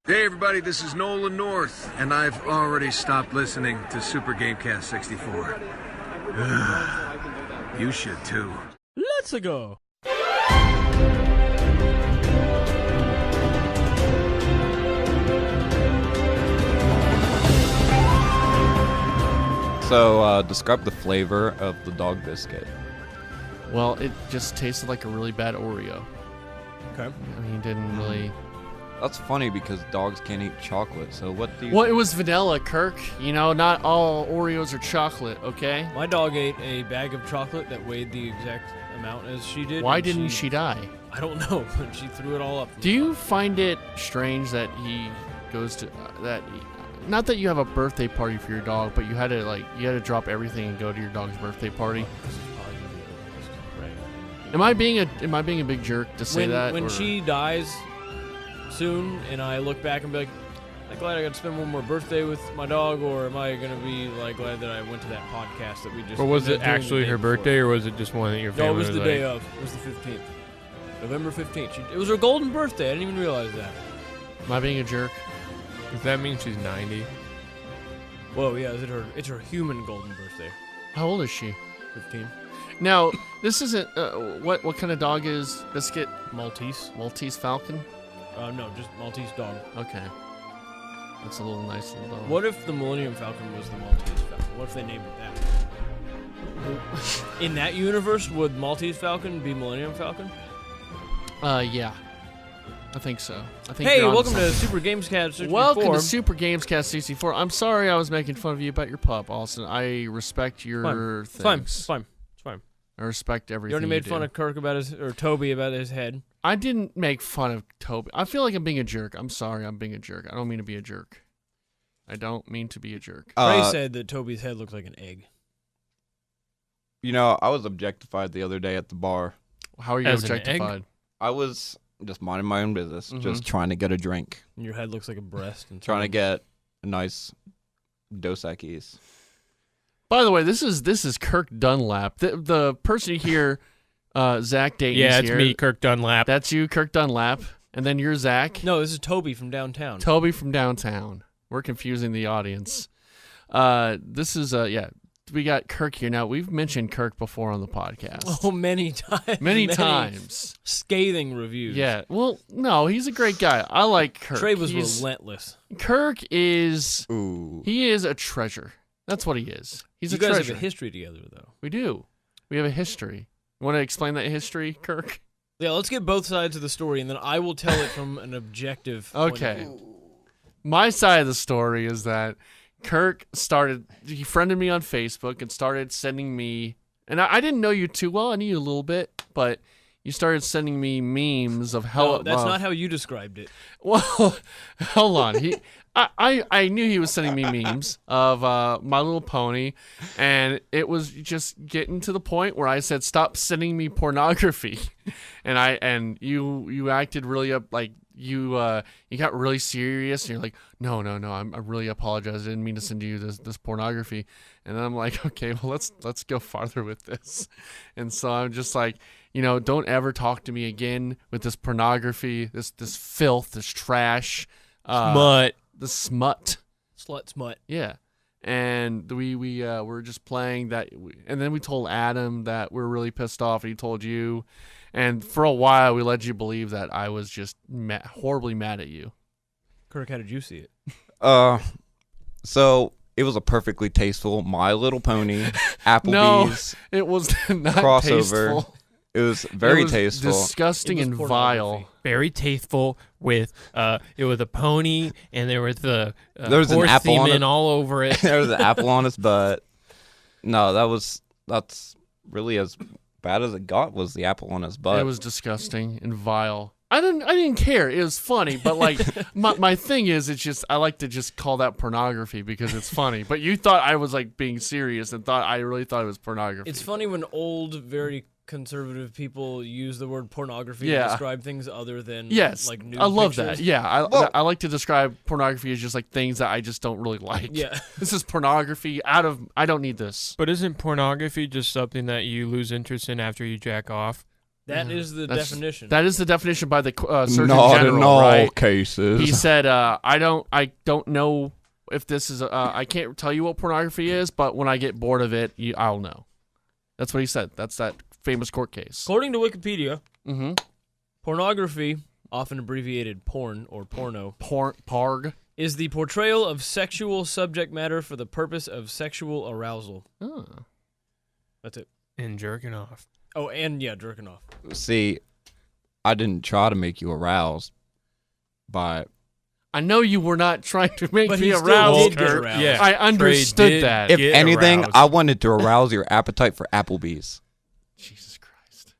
Hey everybody, this is Nolan North, and I've already stopped listening to Super GameCast 64. You should too. Let's go. So, describe the flavor of the dog biscuit. Well, it just tasted like a really bad Oreo. Okay. I mean, it didn't really... That's funny because dogs can't eat chocolate, so what do you... Well, it was vanilla, Kirk. You know, not all Oreos are chocolate, okay? My dog ate a bag of chocolate that weighed the exact amount as she did. Why didn't she die? I don't know, but she threw it all up. Do you find it strange that he goes to... not that you have a birthday party for your dog, but you had to drop everything and go to your dog's birthday party? Am I being a big jerk to say that? When she dies soon, and I look back and be like, I'm glad I got to spend one more birthday with my dog, or am I gonna be like glad that I went to that podcast that we just? Or was it actually her birthday, or was it just one that your family? No, it was the like... day of. It was the 15th, November 15th. It was her golden birthday. I didn't even realize that. Am I being a jerk? Does that mean she's 90? Whoa, yeah, it's her human golden birthday. How old is she? 15. Now, this isn't what kind of dog is Biscuit? Maltese Falcon? No, just Maltese dog. Okay. That's a little nice little dog. What if the Millennium Falcon was the Maltese Falcon? What if they named it that? In that universe, would Maltese Falcon be Millennium Falcon? Yeah. I think so. Hey, welcome to Super GamesCast 64. Welcome to Super GamesCast 64. I'm sorry I was making fun of you about your pup, Austin. I respect your things. It's fine. I respect everything you already made fun of Kirk Toby about his head. I didn't make fun of Toby. I feel like I'm being a jerk. I'm sorry I'm being a jerk. I don't mean to be a jerk. Trey said that Toby's head looked like an egg. You know, I was objectified the other day at the bar. How are you objectified? I was just minding my own business, just trying to get a drink. And your head looks like a breast. And trying to get a nice Dos Equis. By the way, this is Kirk Dunlap. The person here, Zach Dayton. Yeah, it's me, Kirk Dunlap. That's you, Kirk Dunlap. And then you're Zach. No, this is Toby from downtown. Toby from downtown. We're confusing the audience. This is we got Kirk here. Now, we've mentioned Kirk before on the podcast. Oh, many times. Many times. Scathing reviews. Yeah. Well, no, he's a great guy. I like Kirk. Trey was relentless. Kirk is... Ooh. He is a treasure. That's what he is. He's a treasure. You guys have a history together, though. We do. We have a history. You want to explain that history, Kirk? Yeah, let's get both sides of the story, and then I will tell it from an objective point of view. My side of the story is that Kirk he friended me on Facebook and started sending me, and I didn't know you too well. I knew you a little bit, but you started sending me memes of hell. No, that's not how you described it. Well, hold on. I knew he was sending me memes of My Little Pony, and it was just getting to the point where I said, "Stop sending me pornography," and you acted really up like you got really serious, and you're like, no, I really apologize. I didn't mean to send you this pornography. And then I'm like, okay, well let's go farther with this. And so I'm just like, don't ever talk to me again with this pornography, this filth, this trash, Smut. the smut. Slut smut. Yeah. And we were just playing that, and then we told Adam that we're really pissed off, and he told you, and for a while we led you believe that I was just horribly mad at you. Kirk, how did you see it? So it was a perfectly tasteful My Little Pony Applebee's. No, it was not crossover. Tasteful. It was very tasteful. Disgusting and vile. Very tasteful with it was a pony, and there was the there was horse an apple on semen it. all over it. There was an apple on his butt. No, that's really as bad as it got, was the apple on his butt. It was disgusting and vile. I didn't care. It was funny, but like my thing is, it's just I like to just call that pornography because it's funny. But you thought I was like being serious and I really thought it was pornography. It's funny when old, very conservative people use the word pornography to describe things other than like nude I love pictures. that. Yeah, I like to describe pornography as just like things that I just don't really like. Yeah. This is pornography I don't need this. But isn't pornography just something that you lose interest in after you jack off? That is the definition. That is the definition by the Surgeon Not General, in all right? cases. He said, I don't know if this is, I can't tell you what pornography is, but when I get bored of it, I'll know. That's what he said. That's that famous court case. According to Wikipedia, Mm-hmm. pornography, often abbreviated porn or porno, Parg. is the portrayal of sexual subject matter for the purpose of sexual arousal. Oh. That's it. And jerking off. Oh, and yeah, jerking off. See, I didn't try to make you aroused, but I know you were not trying to make But me he still aroused, did get Kirk. aroused. Yeah. I understood did that. if Get anything, aroused. I wanted to arouse your appetite for Applebee's. Jesus Christ.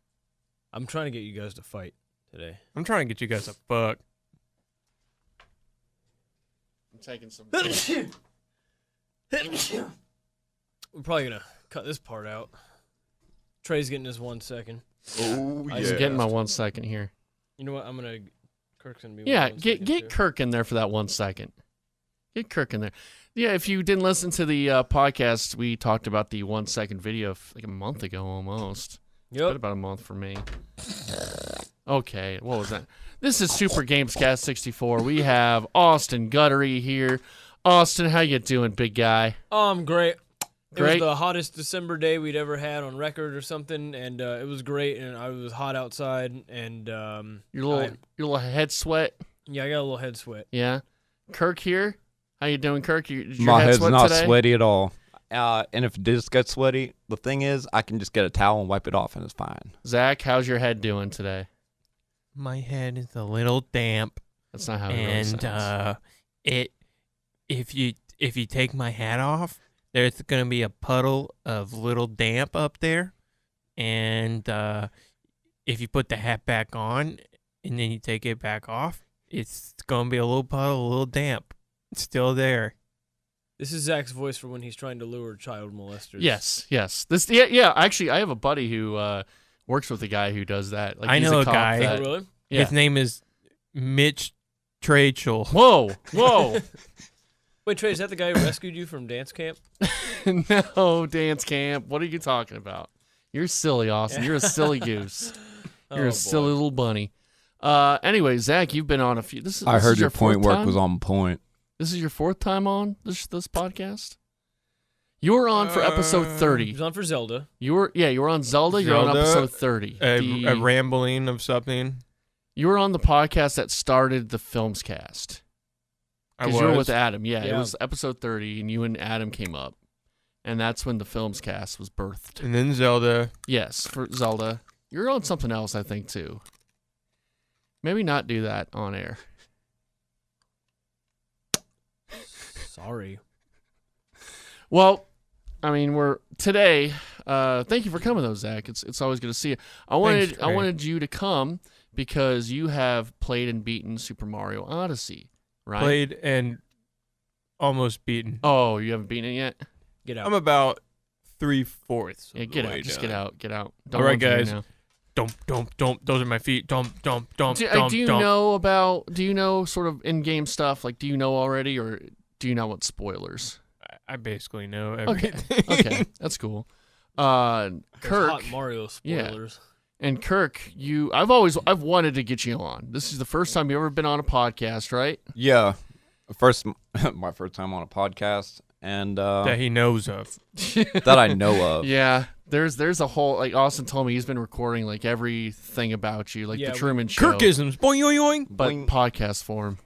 I'm trying to get you guys to fight today. I'm trying to get you guys to fuck. I'm taking some. We're probably going to cut this part out. Trey's getting his 1 second. Oh, I I'm getting my 1 second here. You know what? I'm going to... Kirk's going to be Yeah, 1 get second, too. Kirk in there for that 1 second. Get Kirk in there. Yeah, if you didn't listen to the podcast, we talked about the 1 second video like a month ago almost. It's been Yep. about a month for me. Okay, what was that? This is Super GamesCast 64. We have Austin Guttery here. Austin, how you doing, big guy? Great. It Great. was the hottest December day we'd ever had on record or something, and it was great, and I was hot outside, and Your little head sweat. yeah, I got a little head sweat. Yeah. Kirk here. How you doing, Kirk? Did your My head head's sweat not today? sweaty at all. And if it does get sweaty, the thing is, I can just get a towel and wipe it off, and it's fine. Zach, how's your head doing today? My head is a little damp, That's not how it really sounds. and if you take my hat off, there's gonna be a puddle of little damp up there, and if you put the hat back on and then you take it back off, it's gonna be a little puddle, a little damp. It's still there. This is Zach's voice for when he's trying to lure child molesters. Yes. This. Yeah. Actually, I have a buddy who works with a guy who does that. Like, I he's know a cop guy. Oh, that- really? Yeah. His name is Mitch Trachel. Whoa. Wait, Trey, is that the guy who rescued you from dance camp? No, dance camp. What are you talking about? You're silly, Austin. You're a silly goose. You're Oh, a silly boy. little bunny. Anyway, Zach, you've been on a few. I heard your fourth point work time? was on point. This is your fourth time on this podcast. You were on for episode 30. He's on for Zelda. You were on Zelda. You're on Zelda, episode 30. A rambling of something. You were on the podcast that started the Films Cast. I Because you were was. with Adam. Yeah, it Yeah. was episode 30, and you and Adam came up. And that's when the Films Cast was birthed. And then Zelda. Yes, for Zelda. You're on something else, I think, too. Maybe not do that on air. Sorry. Well, I mean, we're today. Thank you for coming, though, Zach. It's always good to see you. I Trey. wanted you to come because you have played and beaten Super Mario Odyssey, right? Played and almost beaten. Oh, you haven't beaten it yet? Get out. I'm about 3/4. Yeah, get out. Just get out. Get out. Don't All right, look at me guys. now. Don't. Those are my feet. Don't. Do you know sort of in-game stuff? Like, do you know already, or do you not want spoilers? I basically know Okay. everything. Okay, that's cool. Those Kirk hot Mario spoilers. and Kirk, I've wanted to get you on. This is the first time you've ever been on a podcast, right? Yeah, my first time on a podcast, and that he knows of. that I know of. Yeah. There's a whole, like, Austin told me he's been recording like everything about you, like Yeah, the we- Truman Show, Kirkisms. Boing, yoing, yoing. but Boing. podcast form.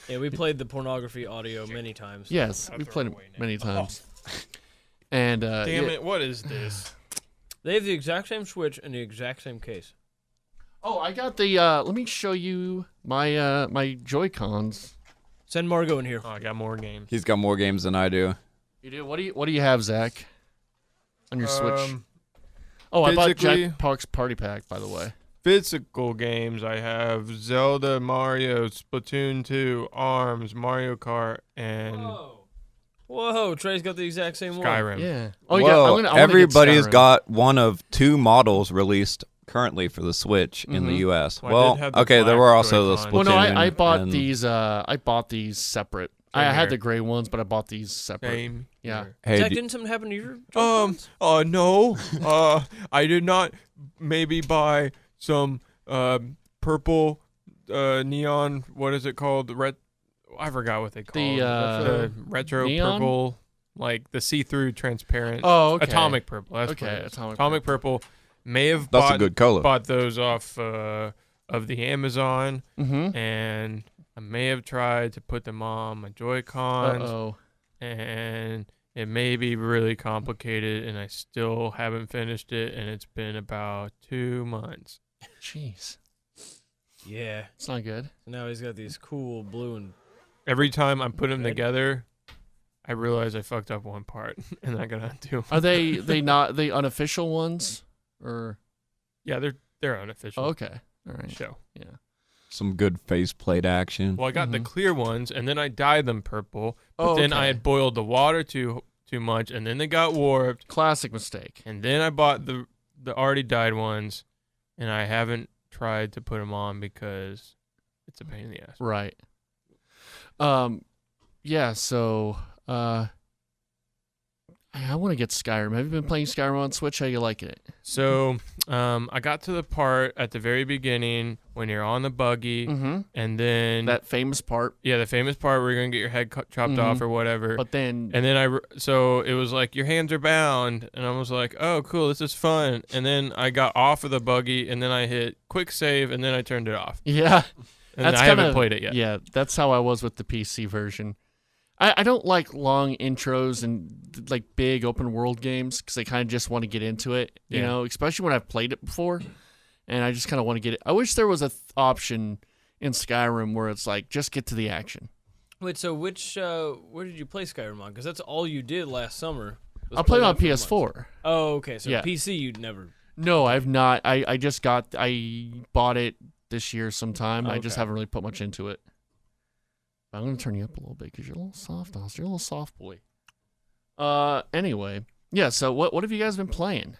Yeah, we played the pornography audio many times. Yes, we've played it many times. And Damn yeah. it. What is this? They have the exact same Switch and the exact same case. Oh, I got the. Let me show you my my Joy-Cons. Send Margo in here. Oh, I got more games. He's got more games than I do. You do? What do you have, Zach? On your Switch? Oh, I bought physically- Jack Park's Party Pack, by the way. Physical games. I have Zelda, Mario, Splatoon 2, ARMS, Mario Kart, and Whoa, Trey's got the exact same one. Skyrim. Yeah. Oh, Well, yeah. I wanna everybody's get Skyrim. got one of two models released currently for the Switch in the Mhm. U.S. Well, I well, did have the okay, there black were also the Joy-Con. Splatoon. Well, no, I bought and- these. I bought these separate. I Same had here. the gray ones, but I bought these separate. Same. Yeah. here. Hey, Zach, d- didn't something happen to your No. I did not maybe buy some purple neon. What is it called? I forgot what they call it. The retro neon? purple, like the see-through transparent. Oh, okay. Atomic purple. That's Okay, what it is. atomic purple. May have That's a good color. bought those off of the Amazon, Mm-hmm. and I may have tried to put them on my Joy-Cons, Uh-oh. and it may be really complicated, and I still haven't finished it, and it's been about 2 months. Jeez. Yeah. It's not good. So now he's got these cool blue and... Every time I put them Red? together, I realize I fucked up one part, and I gotta undo 'em. Are they not the unofficial ones? Or... Yeah, they're unofficial. Oh, okay. All right. Show. Yeah. Some good faceplate action. Well, I got the Mhm. clear ones, and then I dyed them purple. But Oh, then I okay. had boiled the water too much, and then they got warped. Classic mistake. And then I bought the already dyed ones, and I haven't tried to put them on because it's a pain in the ass. Right. Yeah, so I want to get Skyrim. Have you been playing Skyrim on Switch? How you liking it? So I got to the part at the very beginning when you're on the buggy, Mm-hmm. and then That famous part. yeah, the famous part where you're gonna get your head chopped off or whatever. But then And then so it was like your hands are bound, and I was like, oh, cool, this is fun. And then I got off of the buggy, and then I hit quick save, and then I turned it off. yeah, And That's I haven't kinda- played it yet. yeah, that's how I was with the PC version. I don't like long intros and like big open world games because I kind of just want to get into it, you Yeah. know, especially when I've played it before, and I just kind of want to get it. I wish there was a option in Skyrim where it's like just get to the action. Wait, so where did you play Skyrim on? Because that's all you did last summer. was I played play on that for months. PS4. Oh, okay. So Yeah. PC, you'd never. No, I've not. I bought it this year sometime. I just Okay. haven't really put much into it. I'm gonna turn you up a little bit because you're a little soft, Oz. You're a little soft boy. Anyway, yeah. So what have you guys been playing?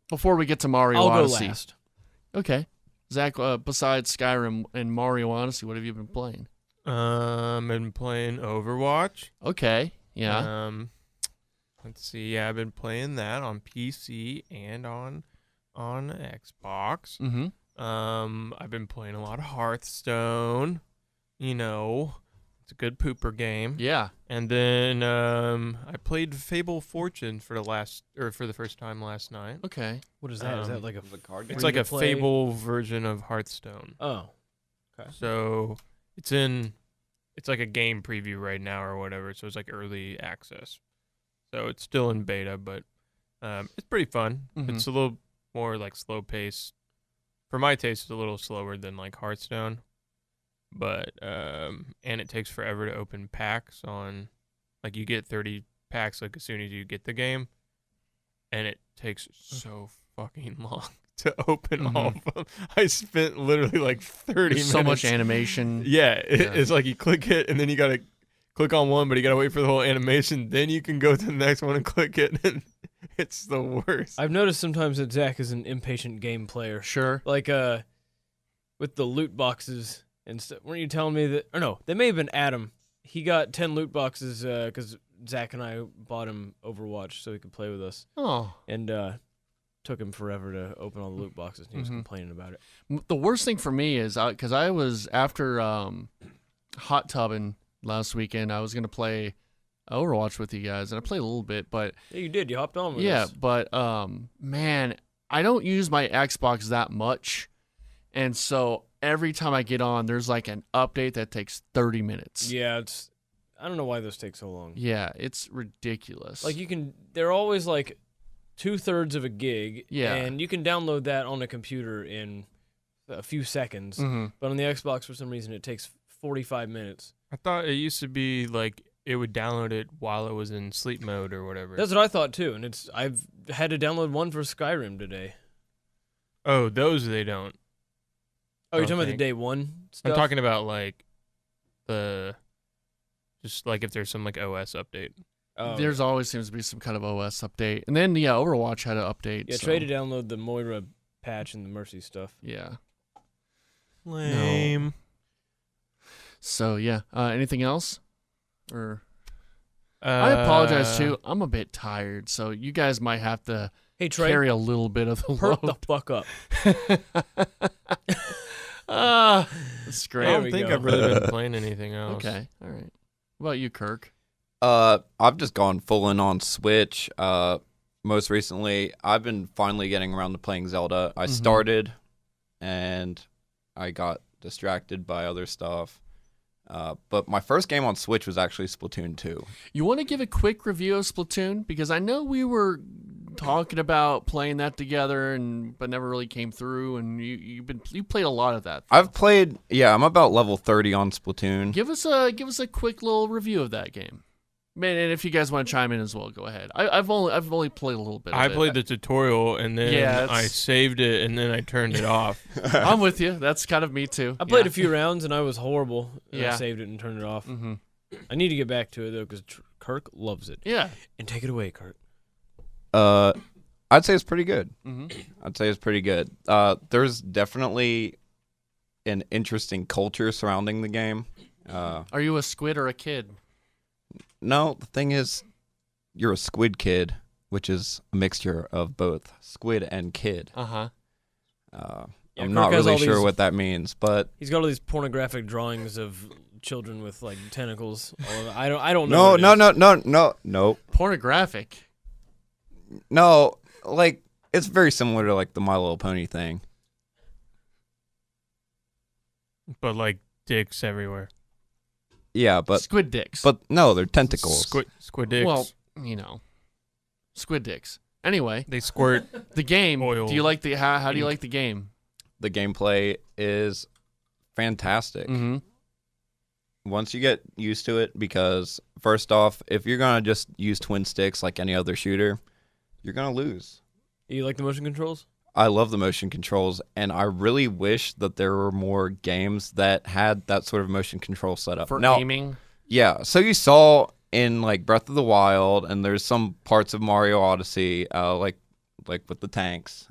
Before we get to Mario I'll Odyssey. go last. Okay, Zach. Besides Skyrim and Mario Odyssey, what have you been playing? I've been playing Overwatch. Okay, yeah. Let's see. Yeah, I've been playing that on PC and on Xbox. Mm-hmm. I've been playing a lot of Hearthstone. You know, it's a good pooper game. Yeah. And then I played Fable Fortune for the first time last night. Okay. What is that? Is that Um, like a card It's Where like you a play- Fable version of Hearthstone. Oh, So it's like a game preview right now or whatever. So it's like early access. So it's still in beta, but it's pretty fun. Mhm. It's a little more like slow pace. For my taste, it's a little slower than like Hearthstone. But and it takes forever to open packs on, like you get 30 packs like as soon as you get the game, and it takes so fucking long to open all of them. I spent literally like 30 There's minutes. so much animation. Yeah, Yeah. it's like you click it and then you gotta click on one, but you gotta wait for the whole animation. Then you can go to the next one and click it, and it's the worst. I've noticed sometimes that Zach is an impatient game player. Sure. Like with the loot boxes and stuff. Weren't you telling me that? Or no, they may have been Adam. He got 10 loot boxes because Zach and I bought him Overwatch so he could play with us, Oh. and took him forever to open all the loot boxes. And he was Mhm. complaining about it. The worst thing for me is because I was after hot tubbing last weekend. I was gonna play Overwatch with you guys, and I played a little bit, but Yeah, you did. You hopped on with yeah, us. but man, I don't use my Xbox that much, and so every time I get on, there's like an update that takes 30 minutes. Yeah, I don't know why those take so long. Yeah, it's ridiculous. Like they're always like 2/3 of a gig. Yeah. And you can download that on a computer in a few seconds. Mhm. But on the Xbox, for some reason, it takes 45 minutes. I thought it used to be like it would download it while it was in sleep mode or whatever. That's what I thought too. And I've had to download one for Skyrim today. Oh, those they don't. Oh, you're I talking about the think. day one stuff? I'm talking about like just like if there's some like OS update. Oh, There's always seems to be some kind of OS update, and then yeah, Overwatch had an update. yeah, so, try to download the Moira patch and the Mercy stuff. Yeah. Lame. So yeah, anything else? Or I apologize too. I'm a bit tired, so you guys might have to Hey, Trey, carry a little bit of the perk the load. fuck up. That's I great. There don't we think go. I've really been playing anything else. Okay, all right. What about you, Kirk? I've just gone full in on Switch. Most recently, I've been finally getting around to playing Zelda. I started, and I got distracted by other stuff. But my first game on Switch was actually Splatoon 2. You want to give a quick review of Splatoon? Because I know we were talking about playing that together, but never really came through. And you played a lot of that. I've played, I'm about level 30 on Splatoon. Give us a quick little review of that game, man. And if you guys want to chime in as well, go ahead. I've only played a little bit. I of played the tutorial and then Yeah, I saved it and then I turned it off. I'm with you. That's kind of me too. I played Yeah. a few rounds and I was horrible. And Yeah. I saved it and turned it off. Mm-hmm. I need to get back to it though because Kirk loves it. Yeah. And take it away, Kirk. I'd say it's pretty good. Mm-hmm. I'd say it's pretty good. There's definitely an interesting culture surrounding the game. Are you a squid or a kid? No, the thing is, you're a squid kid, which is a mixture of both squid and kid. Uh-huh. Yeah, I'm Kirk not has really all sure these- what that means, but He's got all these pornographic drawings of children with like tentacles. I don't know. no. Pornographic. No, like, it's very similar to, like, the My Little Pony thing. But like dicks everywhere. Yeah, but Squid dicks. no, they're tentacles. Squid dicks. Well, squid dicks. Anyway, they squirt. the game. Oil. Do you like the how do you like the game? The gameplay is fantastic. Mm-hmm. Once you get used to it, because first off, if you're going to just use twin sticks like any other shooter, you're going to lose. You like the motion controls? I love the motion controls, and I really wish that there were more games that had that sort of motion control setup. For Now, aiming. yeah, so you saw in like Breath of the Wild, and there's some parts of Mario Odyssey, like with the tanks,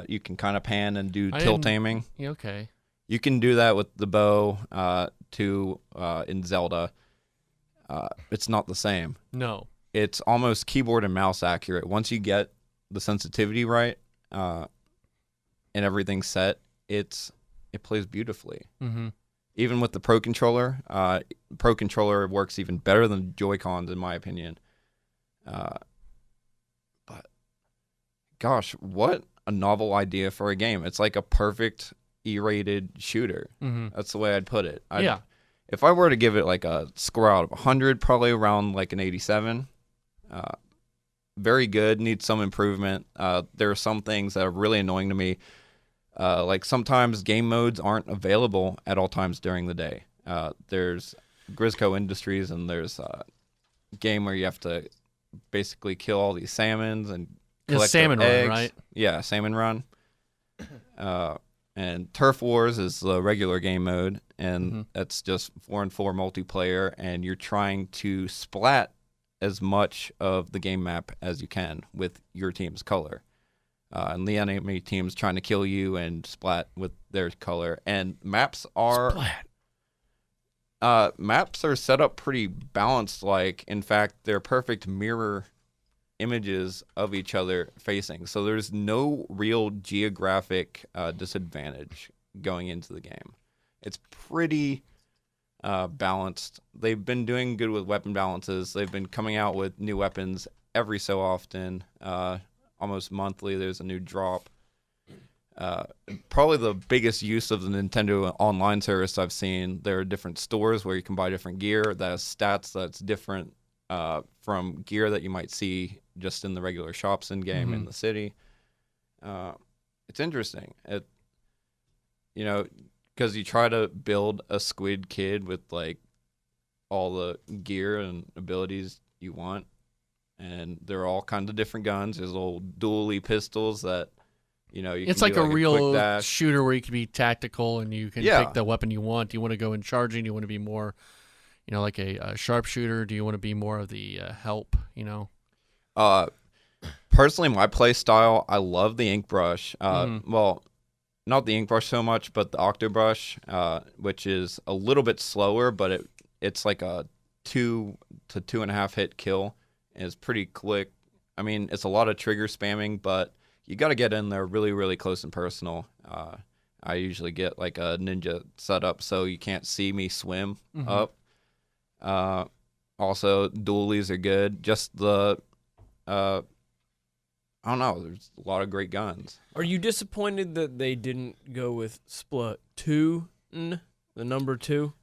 you can kind of pan and do I tilt didn't- aiming. Yeah, okay. You can do that with the bow, too, in Zelda. It's not the same. No. It's almost keyboard and mouse accurate. Once you get the sensitivity right, and everything's set, it plays beautifully. Mm-hmm. Even with the Pro Controller, Pro Controller works even better than Joy-Cons in my opinion. But gosh, what a novel idea for a game. It's like a perfect E-rated shooter. Mm-hmm. That's the way I'd put it. Yeah. If I were to give it like a score out of 100, probably around like an 87. Very good, needs some improvement. There are some things that are really annoying to me. Like sometimes game modes aren't available at all times during the day. There's Grisco Industries, and there's a game where you have to basically kill all these salmons and collect their Salmon Run, eggs. right? Yeah, Salmon Run. And Turf Wars is the regular game mode, and that's just 4-on-4 multiplayer, and you're trying to splat as much of the game map as you can with your team's color. And the enemy team's trying to kill you and splat with their color. And maps are set up pretty balanced. Like, in fact, they're perfect mirror images of each other facing. So there's no real geographic disadvantage going into the game. It's pretty balanced. They've been doing good with weapon balances. They've been coming out with new weapons every so often. Almost monthly, there's a new drop. Probably the biggest use of the Nintendo Online service I've seen. There are different stores where you can buy different gear that has stats that's different from gear that you might see just in the regular shops in game in the city. It's interesting. Because you try to build a squid kid with like all the gear and abilities you want, and there are all kinds of different guns. There's little dually pistols that you It's can like do a quick real dash. shooter where you can be tactical and you can Yeah. pick the weapon you want. Do you want to go in charging? Do you want to be more, like a sharpshooter? Do you want to be more of the help? Personally, my play style, I love the ink brush. Well, not the ink brush so much, but the Octobrush, which is a little bit slower, but it's like a 2 to 2.5 hit kill, and it's pretty quick. I mean, it's a lot of trigger spamming, but you got to get in there really, really close and personal. I usually get like a ninja setup so you can't see me swim up. Also, dualies are good. Just the, I don't know, there's a lot of great guns. Are you disappointed that they didn't go with Splatoon, the number 2?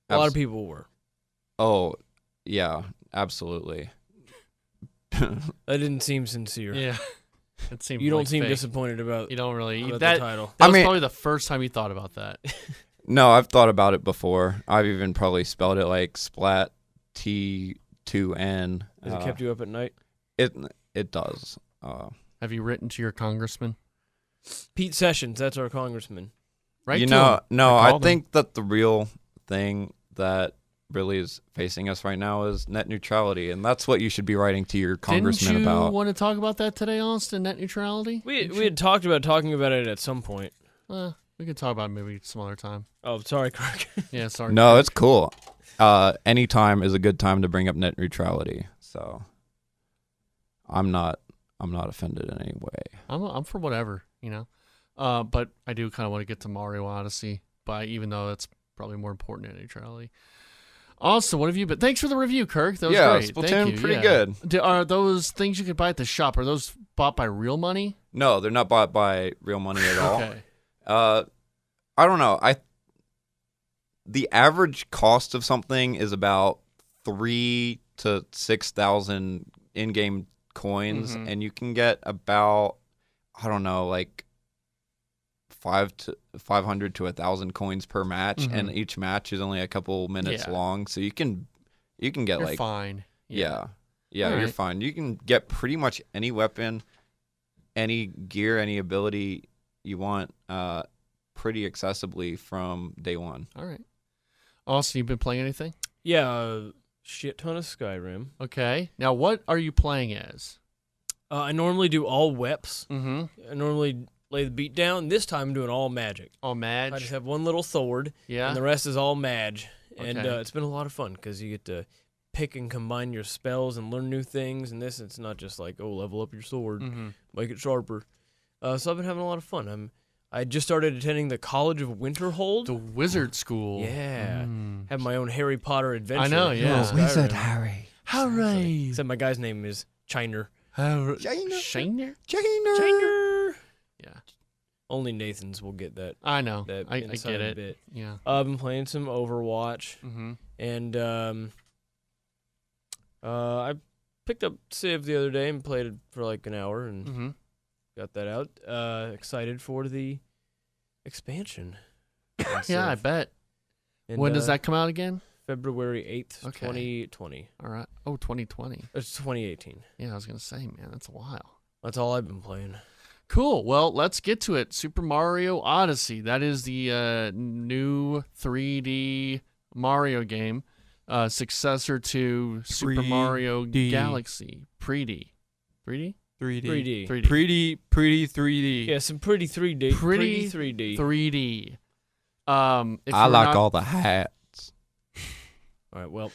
A lot of people were. Oh, yeah, absolutely. That didn't seem sincere. Yeah. It seemed You don't like seem fake. disappointed about, You don't really. about That, the title. that I was mean- probably the first time you thought about that. No, I've thought about it before. I've even probably spelled it like Splat T2N. Has it kept you up at night? It does. Have you written to your congressman? Pete Sessions, that's our congressman. Right. You to know, him. no, I I called think that the real thing that really is facing us right now is net neutrality, and that's what you should be writing to your congressman Didn't you about. want to talk about that today, Austin? Net neutrality? We had talked about talking about it at some point. We could talk about it maybe some other time. Oh, sorry, Kirk. Yeah, sorry. No, it's cool. Any time is a good time to bring up net neutrality. So I'm not offended in any way. I'm for whatever, you know. But I do kind of want to get to Mario Odyssey, even though that's probably more important than neutrality. Also, what have you been? Thanks for the review, Kirk. That was Yeah, great. Splatoon, Thank you. pretty Yeah. good. Are those things you could buy at the shop? Are those bought by real money? No, they're not bought by real money at all. Okay. I don't know. The average cost of something is about 3,000 to 6,000 in-game coins, Mhm. and you can get about, I don't know, like 500 to 1,000 coins per match, and each match is only a couple minutes Yeah. long. So you can get You're like fine. yeah, All you're right. fine. You can get pretty much any weapon, any gear, any ability you want, pretty accessibly from day one. All right. Austin, you been playing anything? Yeah, shit ton of Skyrim. Okay. Now, what are you playing as? I normally do all weps. Mm-hmm. I normally lay the beat down. This time I'm doing all magic. Oh, Madge. I just have one little sword, Yeah. and the rest is all mage. And Okay. it's been a lot of fun because you get to pick and combine your spells and learn new things. And this, it's not just like, oh, level up your sword, Mm-hmm. make it sharper. So I've been having a lot of fun. I just started attending the College of Winterhold. The Wizard School. Yeah. Mm. Have my own Harry Potter adventure. I know, yeah. in Skyrim. Harry. Hooray! Except my guy's name is Chiner. China. Shiner? Chiner. Yeah. Only Nathans will get that. I know. That I inside get it. bit. Yeah. I've been playing some Overwatch, Mm-hmm. and I picked up Civ the other day and played it for like an hour and Mm-hmm. got that out. Excited for the expansion. on Yeah, I Civ. bet. And, When does that come out again? February 8th, Okay. 2020. All right. Oh, 2020. It's 2018. Yeah, I was going to say, man, that's a while. That's all I've been playing. Cool. Well, let's get to it. Super Mario Odyssey. That is the new 3D Mario game, successor to Super Mario 3D. Galaxy. 3D. 3D? 3D. 3D. Pretty 3D. Yeah, some pretty 3D. Pretty 3D. 3D. If I you're like not- all the hats. All right, well,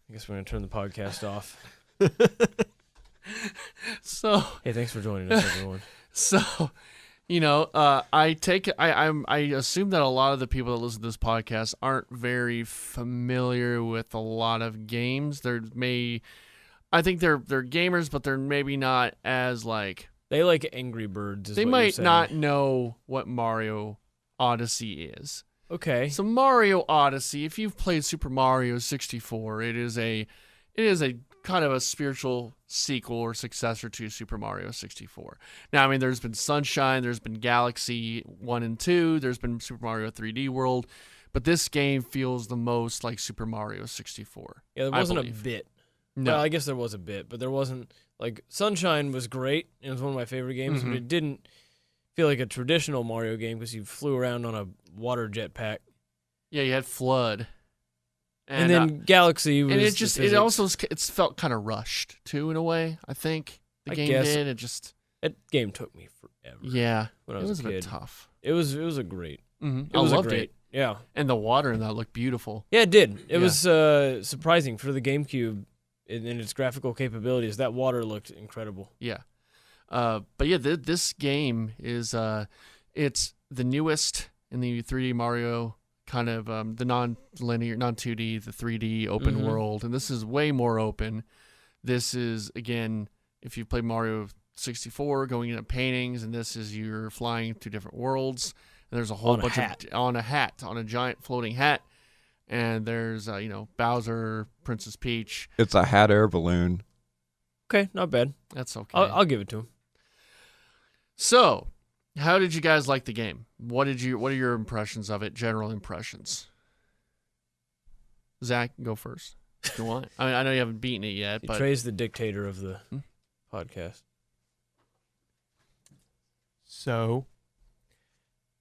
I guess we're going to turn the podcast off. So, Hey, thanks for joining us, everyone. I assume that a lot of the people that listen to this podcast aren't very familiar with a lot of games. I think they're gamers, but they're maybe not as like They like Angry Birds. Is they what you're might saying. not know what Mario Odyssey is. Okay. So Mario Odyssey, if you've played Super Mario 64, it is a kind of a spiritual sequel or successor to Super Mario 64. Now, I mean, there's been Sunshine, there's been Galaxy 1 and 2, there's been Super Mario 3D World, but this game feels the most like Super Mario 64. Yeah, there I wasn't a believe. bit. No. Well, I guess there was a bit, but there wasn't like Sunshine was great. It was one of my favorite games, but Mhm. it didn't feel like a traditional Mario game because you flew around on a water jetpack. Yeah, you had Flood. And then Galaxy was and it the just physics. it also it's felt kind of rushed too in a way. I think the I game guess. did. It just That game took me forever. yeah, when I it was, was a a bit kid. tough. It was a great. Mm-hmm. It I was loved a great. it, Yeah. and the water in that looked beautiful. Yeah, it did. It Yeah. was surprising for the GameCube. in its graphical capabilities. That water looked incredible. Yeah. But yeah, this game is it's the newest in the 3D Mario kind of the non-linear, non-2D, the 3D open world, and this is way more open. This is, again, if you play Mario 64, going into paintings, and this is you're flying to different worlds, and there's a whole bunch on a giant floating hat, and there's Bowser, Princess Peach. It's a hat air balloon. Okay, not bad. That's okay. I'll give it to him. So, how did you guys like the game? What are your impressions of it? General impressions. Zach, go first if you want. I mean, I know you haven't beaten it yet, but Trey's the dictator of the podcast. So,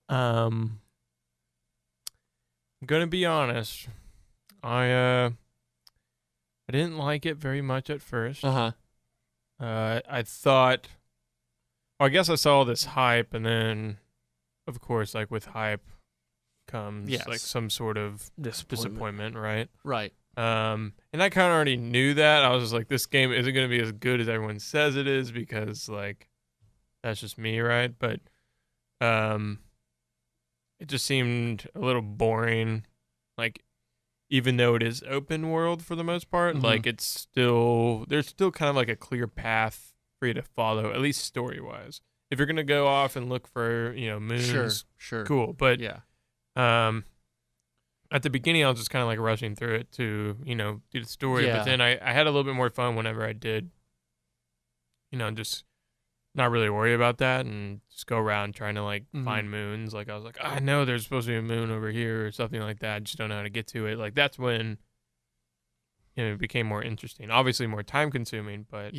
I'm gonna be honest. I didn't like it very much at first. I thought, well, I guess I saw this hype, and then, of course, like with hype comes like some sort of disappointment, right? Right. And I kind of already knew that. I was just like, this game isn't going to be as good as everyone says it is, because like that's just me, right? But it just seemed a little boring. Like, even though it is open world for the most part, like there's still kind of like a clear path for you to follow, at least story wise. If you're gonna go off and look for moons, sure, cool. But yeah, at the beginning I was just kind of like rushing through it to do the story. Yeah. But then I had a little bit more fun whenever I did, just not really worry about that and just go around trying to like find moons. Like I was like, I know there's supposed to be a moon over here or something like that. I just don't know how to get to it. Like that's when it became more interesting. Obviously more time consuming, but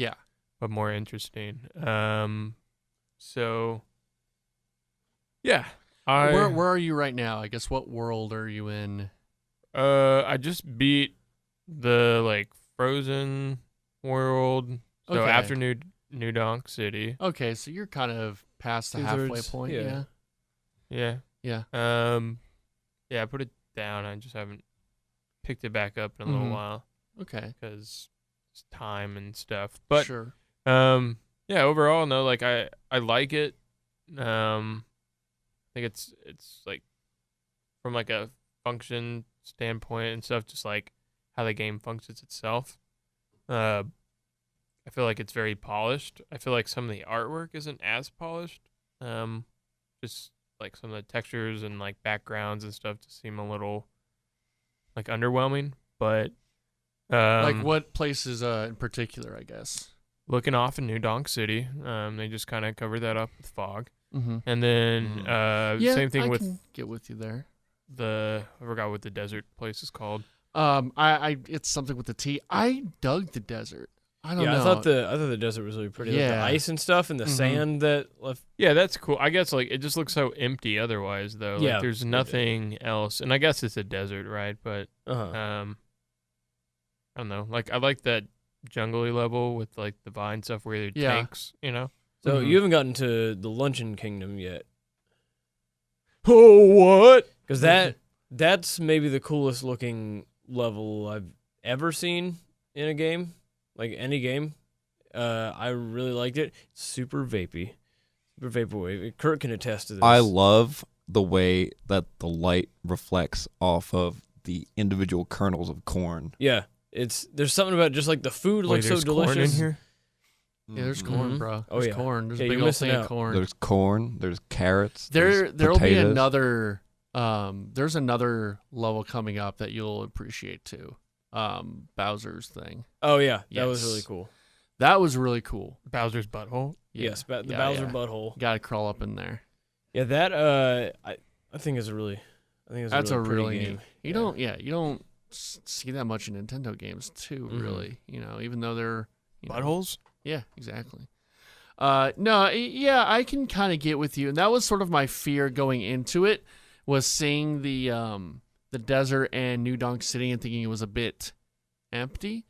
more interesting. So yeah. Where are you right now? I guess what world are you in? I just beat the like frozen world. So Okay. after New Donk City. Okay, so you're kind of past the halfway point. yeah. Yeah. Yeah. Yeah, I put it down. I just haven't picked it back up in a little while Okay. because it's time and stuff. But sure. yeah, overall, no, like I like it. I think it's like from like a function standpoint and stuff, just like how the game functions itself. I feel like it's very polished. I feel like some of the artwork isn't as polished. Just like some of the textures and like backgrounds and stuff just seem a little like underwhelming. But Like what places in particular, I guess. looking off in New Donk City, they just kind of covered that up with fog. Mm-hmm. And then Yeah, same thing I with can get with you there. I forgot what the desert place is called. It's something with the T. I dug the desert. I don't know. I thought the desert was really pretty. Like the Yeah. ice and stuff and the sand that left. Yeah, that's cool. I guess like it just looks so empty otherwise though. Like, Yeah, there's it nothing else. And I guess it's a desert, right? But Uh-huh. I don't know. Like I like that jungly level with like the vine stuff where they're Yeah. tanks, So you haven't gotten to the Luncheon Kingdom yet, Oh, what? because that's maybe the coolest looking level I've ever seen in a game, like any game. I really liked it. It's super vapey, super vaporwave. Kirk can attest to this. I love the way that the light reflects off of the individual kernels of corn. Yeah, there's something about just like the food Wait, looks so there's corn delicious. in here? Yeah, there's corn, Mhm. bro. Oh, There's yeah. corn. There's Yeah, a you're big old missing thing out. of corn. There's corn. There's carrots. There'll be potatoes. another there's another level coming up that you'll appreciate too. Bowser's thing. Oh yeah, that was Yes. really cool. That was really cool. Bowser's butthole. Yeah. Yes, the Yeah, Bowser yeah. butthole. Got to crawl up in there. Yeah, that I think is a really, That's a pretty really game. neat. You don't see that much in Nintendo games too, really. Even though they're Buttholes? Yeah, exactly. I can kind of get with you, and that was sort of my fear going into it, was seeing the desert and New Donk City and thinking it was a bit empty.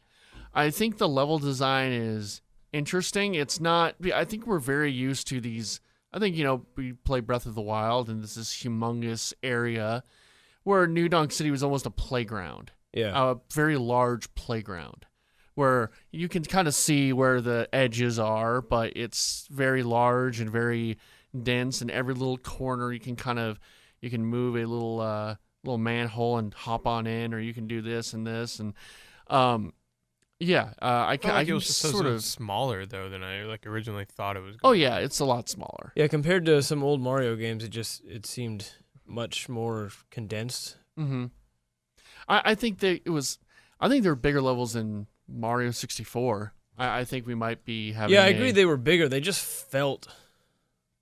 I think the level design is interesting. It's not. I think we're very used to these. I think we play Breath of the Wild, and this is humongous area where New Donk City was almost a playground, Yeah. a very large playground, where you can kind of see where the edges are, but it's very large and very dense, and every little corner you can move a little manhole and hop on in, or you can do this and this, and I felt like it was sort of smaller though than I like originally thought it was. Oh yeah, it's a lot smaller. Yeah, compared to some old Mario games, it seemed much more condensed. Mm-hmm. I think there were bigger levels in Mario 64. I think we might be having. Yeah, I agree. They were bigger. They just felt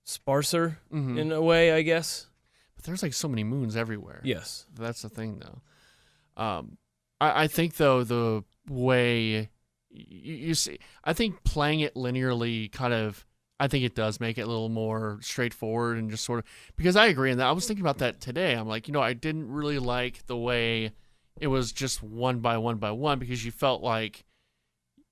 sparser in a way, I guess. But there's like so many moons everywhere. Yes, that's the thing, though. I think though the way you see, I think playing it linearly I think it does make it a little more straightforward and just sort of, because I agree. And I was thinking about that today. I'm like, I didn't really like the way it was just one by one by one, because you felt like,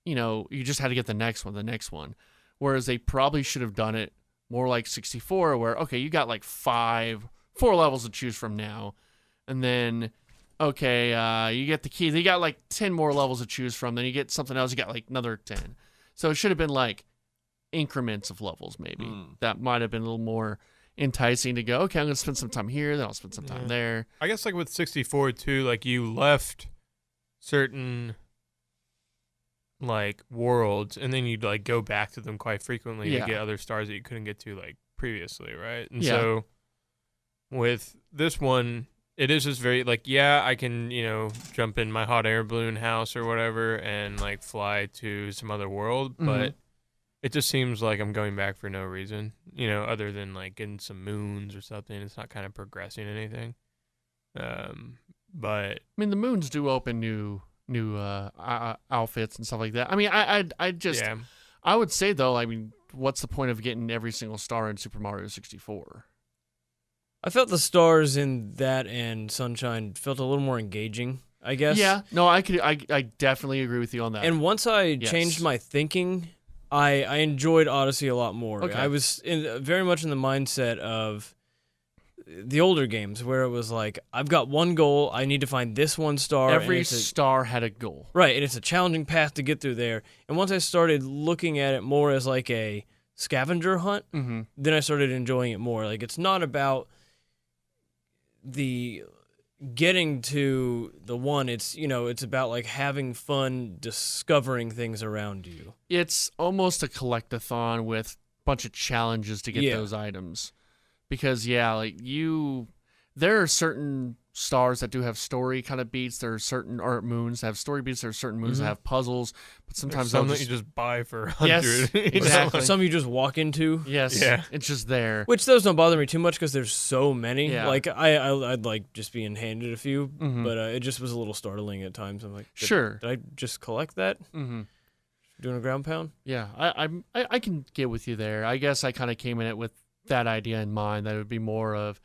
you just had to get the next one. Whereas they probably should have done it more like 64, where, okay, you got like 4 levels to choose from now. And then, okay, you get the keys. You got like 10 more levels to choose from. Then you get something else. You got like another 10. So it should have been like increments of levels, maybe. That might have been a little more enticing to go, okay, I'm going to spend some time here, then I'll spend some time there. I guess like with 64 too, like you left certain like worlds and then you'd like go back to them quite frequently to get other stars that you couldn't get to like previously, right? And so with this one, it is just very like, I can, jump in my hot air balloon house or whatever and like fly to some other world, but it just seems like I'm going back for no reason, other than like getting some moons or something. It's not kind of progressing anything. But I mean, the moons do open new outfits and stuff like that. I mean, I would say though, I mean, what's the point of getting every single star in Super Mario 64? I felt the stars in that and Sunshine felt a little more engaging, I guess. Yeah, no, I definitely agree with you on that. And once I changed my thinking, I enjoyed Odyssey a lot more. Okay. I was very much in the mindset of the older games where it was like, I've got one goal, I need to find this one star. Every star had a goal. Right, and it's a challenging path to get through there. And once I started looking at it more as like a scavenger hunt, then I started enjoying it more. Like, it's not about the getting to the one, it's about like having fun discovering things around you. It's almost a collect-a-thon with a bunch of challenges to get those items, because there are certain stars that do have story kind of beats. There are certain moons that have story beats. There are certain moons that have puzzles, but sometimes some that you just buy for 100. Yes, exactly. Some you just walk into. Yes, it's just there. Which those don't bother me too much because there's so many. Yeah. Like I'd like just being handed a few, but it just was a little startling at times. I'm like, did I just collect that? Doing a ground pound? Yeah, I can get with you there. I guess I kind of came in it with that idea in mind, that it would be more of,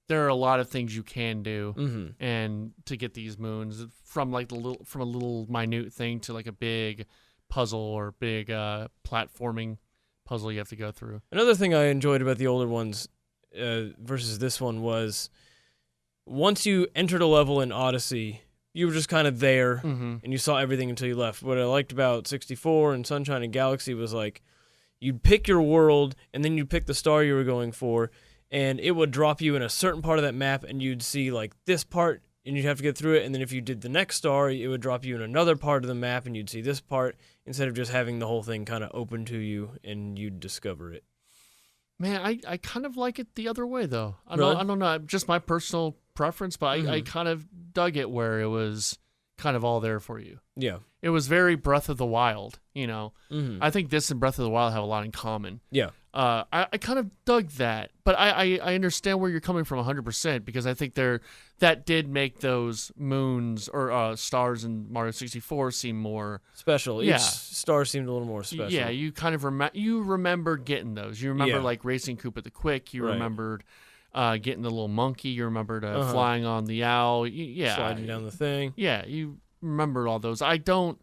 there are a lot of things you can do, and to get these moons, from like a little minute thing to like a big puzzle or big platforming puzzle you have to go through. Another thing I enjoyed about the older ones versus this one was, once you entered a level in Odyssey, you were just kind of there, and you saw everything until you left. What I liked about 64 and Sunshine and Galaxy was like, you'd pick your world, and then you'd pick the star you were going for, and it would drop you in a certain part of that map, and you'd see like this part, and you'd have to get through it, and then if you did the next star, it would drop you in another part of the map, and you'd see this part, instead of just having the whole thing kind of open to you, and you'd discover it. Man, I kind of like it the other way, though. I Really? don't know, just my personal preference, but I kind of dug it where it was kind of all there for you. Yeah. It was very Breath of the Wild, I think this and Breath of the Wild have a lot in common. Yeah. I kind of dug that, but I understand where you're coming from 100%, because I think that did make those moons or stars in Mario 64 seem more Special. Yeah. Each star seemed a little more special. Yeah, you kind of remembered getting those. You remember like racing Koopa the Quick. You remembered getting the little monkey. You remembered flying on the owl. Sliding down the thing. Yeah, you remember all those. I don't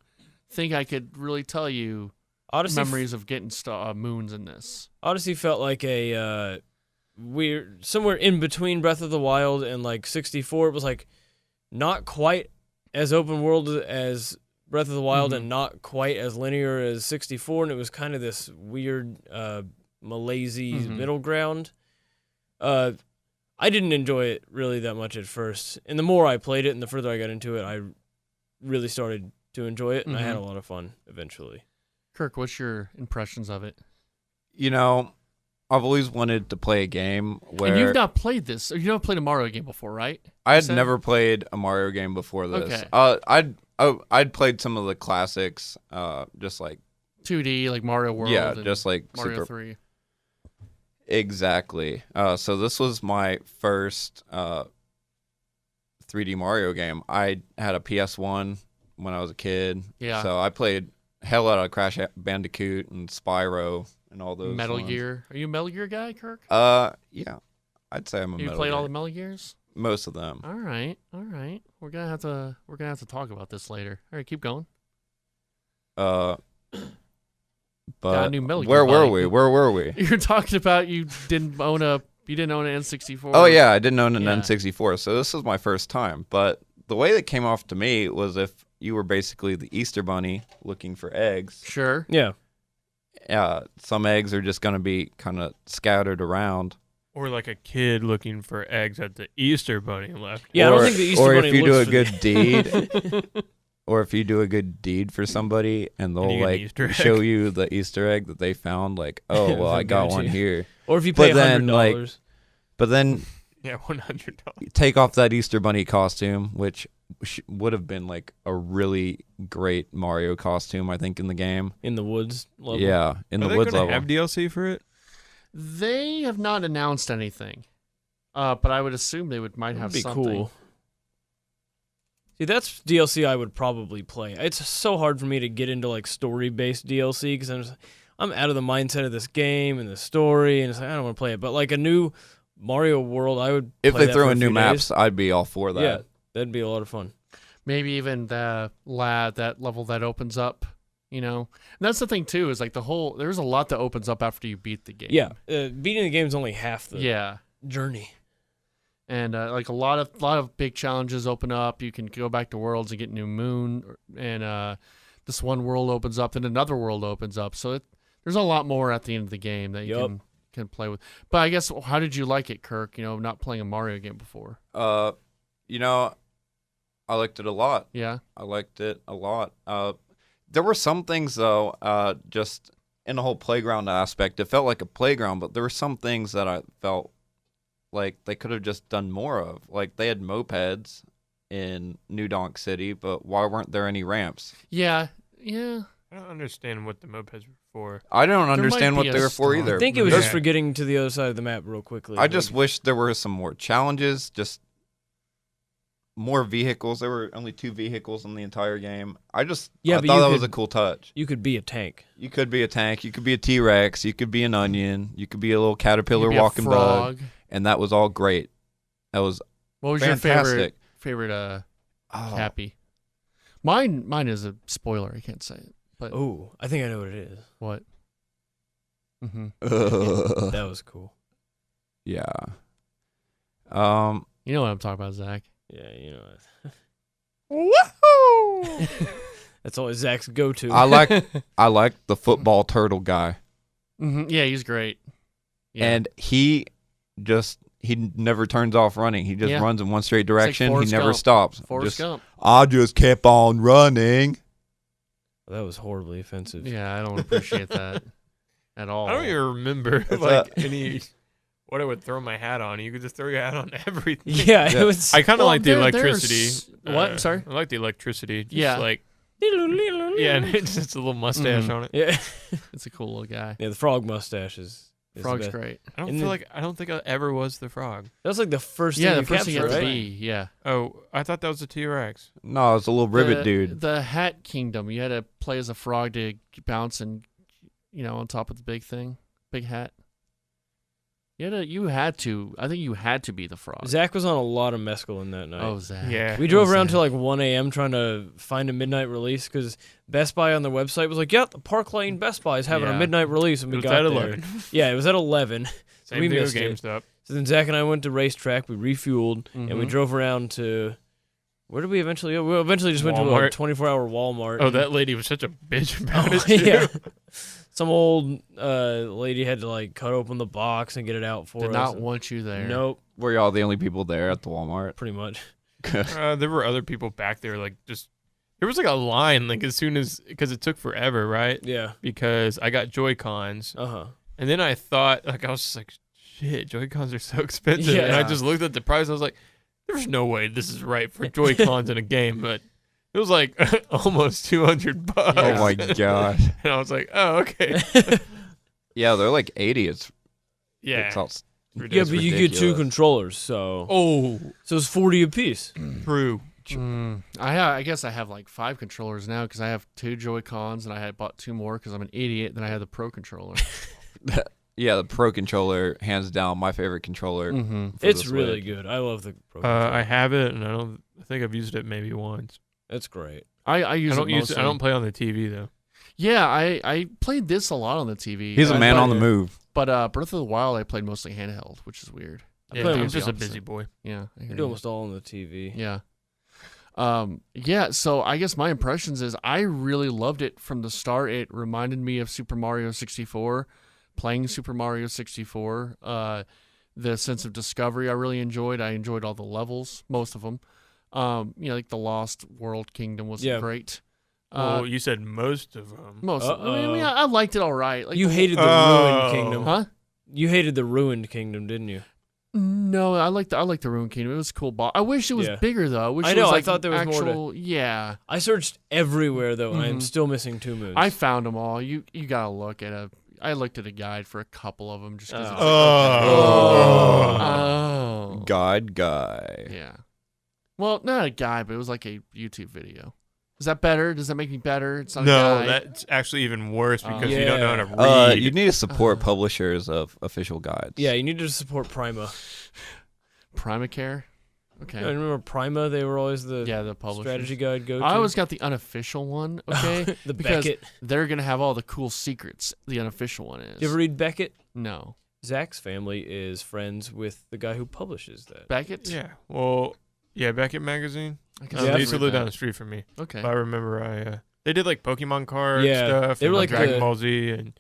think I could really tell you Odyssey memories of getting moons in this. Odyssey felt like a weird, somewhere in between Breath of the Wild and like 64. It was like not quite as open world as Breath of the Wild Mhm. and not quite as linear as 64, and it was kind of this weird malaise middle ground. I didn't enjoy it really that much at first, and the more I played it and the further I got into it, I really started to enjoy it, and I had a lot of fun eventually. Kirk, what's your impressions of it? You know, I've always wanted to play a game where And you've not played this. You've never played a Mario game before, right? I had said? never played a Mario game before this. Okay. I'd played some of the classics, just like 2D, like Mario World. yeah, and just like Mario Super 3. Exactly. So this was my first 3D Mario game. I had a PS1 when I was a kid. Yeah. So I played hell out of Crash Bandicoot and Spyro and all those. Metal ones. Gear. Are you a Metal Gear guy, Kirk? Yeah. I'd say I'm a You Metal played Gear. all the Metal Gears? Most of them. All right. We're gonna have to talk about this later. All right, keep going. But a new Metal Gear where were bike. we? Where were we? You're talking about you didn't own an N64. Oh yeah, I didn't own an Yeah. N64, so this was my first time. But the way that came off to me was if you were basically the Easter Bunny looking for eggs. Sure. Yeah. Some eggs are just going to be kind of scattered around. Or like a kid looking for eggs at the Easter Bunny left. Yeah, I or, don't think the Easter or Bunny if you do looks a for good the- deed, or if you do a good deed for somebody, and you they'll get an like Easter egg. show you the Easter egg that they found. Like, oh well, I They'll got give it one to you. here. Or if you pay But then, $100. But then Yeah, $100. you take off that Easter Bunny costume, which would have been like a really great Mario costume, I think, in the game. In the woods level. Yeah, in Are the they woods gonna level. have DLC for it? They have not announced anything, but I would assume they might have That'd be something. cool. See, that's DLC I would probably play. It's so hard for me to get into like story-based DLC because I'm out of the mindset of this game and the story, and it's like I don't want to play it. But like a new Mario World, I would. If play they that throw for a in new few maps, days. I'd be all for that. Yeah, that'd be a lot of fun. Maybe even that level that opens up. You know, and that's the thing too. Is like there's a lot that opens up after you beat the game. Yeah, beating the game is only half the Yeah. journey. And like a lot of big challenges open up. You can go back to worlds and get new moon, and this one world opens up, then another world opens up. So there's a lot more at the end of the game that you can play with. But I guess, how did you like it, Kirk? You know, not playing a Mario game before. You know, I liked it a lot. Yeah. I liked it a lot. There were some things though, just in the whole playground aspect, it felt like a playground, but there were some things that I felt like they could have just done more of. Like they had mopeds in New Donk City, but why weren't there any ramps? Yeah. I don't understand what the mopeds were for. I don't might understand be what a they were for stop. either. I think it was Yeah. just for getting to the other side of the map real quickly. I just Like, wish there were some more challenges, just more vehicles. There were only 2 vehicles in the entire game. I Yeah, thought but that you was a could- cool touch. you could be a tank. You could be a tank, you could be a T-Rex, you could be an onion, you could be a little You caterpillar could be a walking bug, frog. and that was all great. That was What was fantastic. your favorite Oh, Happy? Mine is a spoiler. I can't say it. But Oh, I think I know what it is. what? Mm-hmm. That was cool. yeah. You know what I'm talking about, Zach. Yeah, you know. Woohoo! That's always Zach's go-to. I like the football turtle guy, Mm-hmm. Yeah, he's great. Yeah. and he never turns off running. He just Yeah. runs in one straight direction. He Forrest never Gump. stops. Forrest Just, Gump. I just kept on running. That was horribly offensive. Yeah, I don't appreciate that at all. I don't even remember It's like any what I would throw my hat on. You could just throw your hat on everything. Yeah, Yeah. it was. I kind of Well, like the there's- electricity. what? Sorry? I like the electricity. Just Yeah. like yeah, and it's just a little mustache Mhm. on it. Yeah, It's a cool little guy. yeah. The frog mustache is the Frog's best. great. I don't And feel the- like I don't think I ever was the frog. That was like the first Yeah, thing the you first thing you captured, have to right? be. Yeah. Oh, I thought that was a T-Rex. No, it's a little rivet the, dude. The Hat Kingdom. You had to play as a frog to bounce and, on top of the big thing, big hat. You had to. I think you had to be the frog. Zach was on a lot of mescaline that night. Oh, Zach. Yeah. We drove Oh, around Zach. till like 1 a.m. trying to find a midnight release because Best Buy on their website was like, "Yeah, the Park Lane Best Buy is having a Yeah. midnight release," and It we was got at there. 11. Yeah, it was at 11. Same We video missed game it. stuff. So then Zach and I went to racetrack. We refueled and we Mhm. drove around to Where did we eventually go? We eventually just went to a Walmart. 24-hour Walmart. Oh, and- that lady was such a bitch about Oh, it. Too. yeah. Some old lady had to like cut open the box and get it out for Did us. not want you there. Nope, Were y'all the only people there at the Walmart? pretty much. There were other people back there, like just there was like a line, like as soon as because it took forever, right? Yeah. Because I got Joy Cons, and then I thought, like I was just like, shit, Joy Cons are so expensive, and I Yeah. just looked at the price. I was like, there's no way this is right for Joy Cons in a game, but it was like almost $200. Oh my gosh. And I was like, oh okay, Yeah, they're like 80. It's yeah. all, Yeah, but you get 2 ridiculous. controllers, so Oh, so it's 40 apiece. true. I guess I have like 5 controllers now because I have 2 Joy-Cons and I had bought 2 more because I'm an idiot. Then I had the Pro controller. Yeah, the Pro controller, hands down, my favorite controller. Mm-hmm. for It's the really Switch. good. I love the Pro. I have it, and I think I've used it maybe once. It's great. I use I don't it use it. I mostly. don't play on the TV though. Yeah, I played this a lot on the TV. He's a man on the move. But Breath of the Wild, I played mostly handheld, which is weird. Yeah, play I'm almost just the a busy opposite. boy. Yeah, I I hear do you. almost all on the TV. Yeah. Yeah, so I guess my impressions is I really loved it from the start. It reminded me of Super Mario 64, playing Super Mario 64. The sense of discovery I really enjoyed. I enjoyed all the levels, most of them. Like the Lost World Kingdom was Yeah. great. Well, you said most of them. Most of I Uh-oh. mean, I liked it all right. Like You the- hated the Oh. Ruined Kingdom. Huh? You hated the Ruined Kingdom, didn't you? No, I liked the Ruin Kingdom. It was a cool boss. I wish it was Yeah. bigger though. I wish I it know, was I like thought there was more to- actual, Yeah. I searched everywhere though, and I'm Mhm. still missing 2 moons. I found them all. You gotta look at I looked at a guide for a couple of them just because. Oh. God guy. Yeah. Well, not a guide, but it was like a YouTube video. Is that better? Does that make me better? It's not a No, guide. that's actually even worse because Yeah. you don't know how to read. You need to support publishers of official guides. Yeah, you need to support Prima. Primacare. Okay. I remember Prima. They were always the Yeah, the publisher. strategy guide go-to. I always got the unofficial one. Okay. the because Beckett. they're gonna have all the cool secrets. The unofficial one is. You ever read Beckett? No. Zach's family is friends with the guy who publishes that. Beckett. Yeah. Well, yeah, Beckett magazine. I guess Yeah, They I've used to read live that. down the street from me. Okay. But I remember they did like Pokemon card Yeah, stuff. they were and, like Dragon the- Ball Z and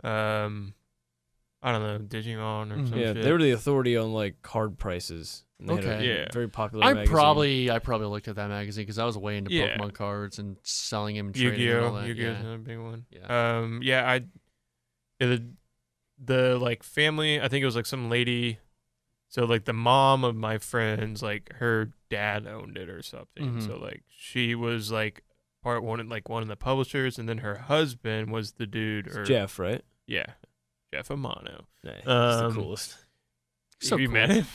I don't know, Digimon or Mhm. some Yeah, shit. they were the authority on like card prices. And they had a Okay. Yeah. very popular. I magazine. probably looked at that magazine because I was way into Yeah. Pokemon cards and selling them and trading and all Yu-Gi-Oh. that. Yu-Gi-Oh's Yeah. another big one. Yeah. The like family, I think it was like some lady. So like the mom of my friends, like her dad owned it or something. Mhm. So like she was like one of the publishers, and then her husband was the dude. It's Or Jeff, right? yeah, Jeff Amano. Nah, he's Um, the coolest. So you cool. met him?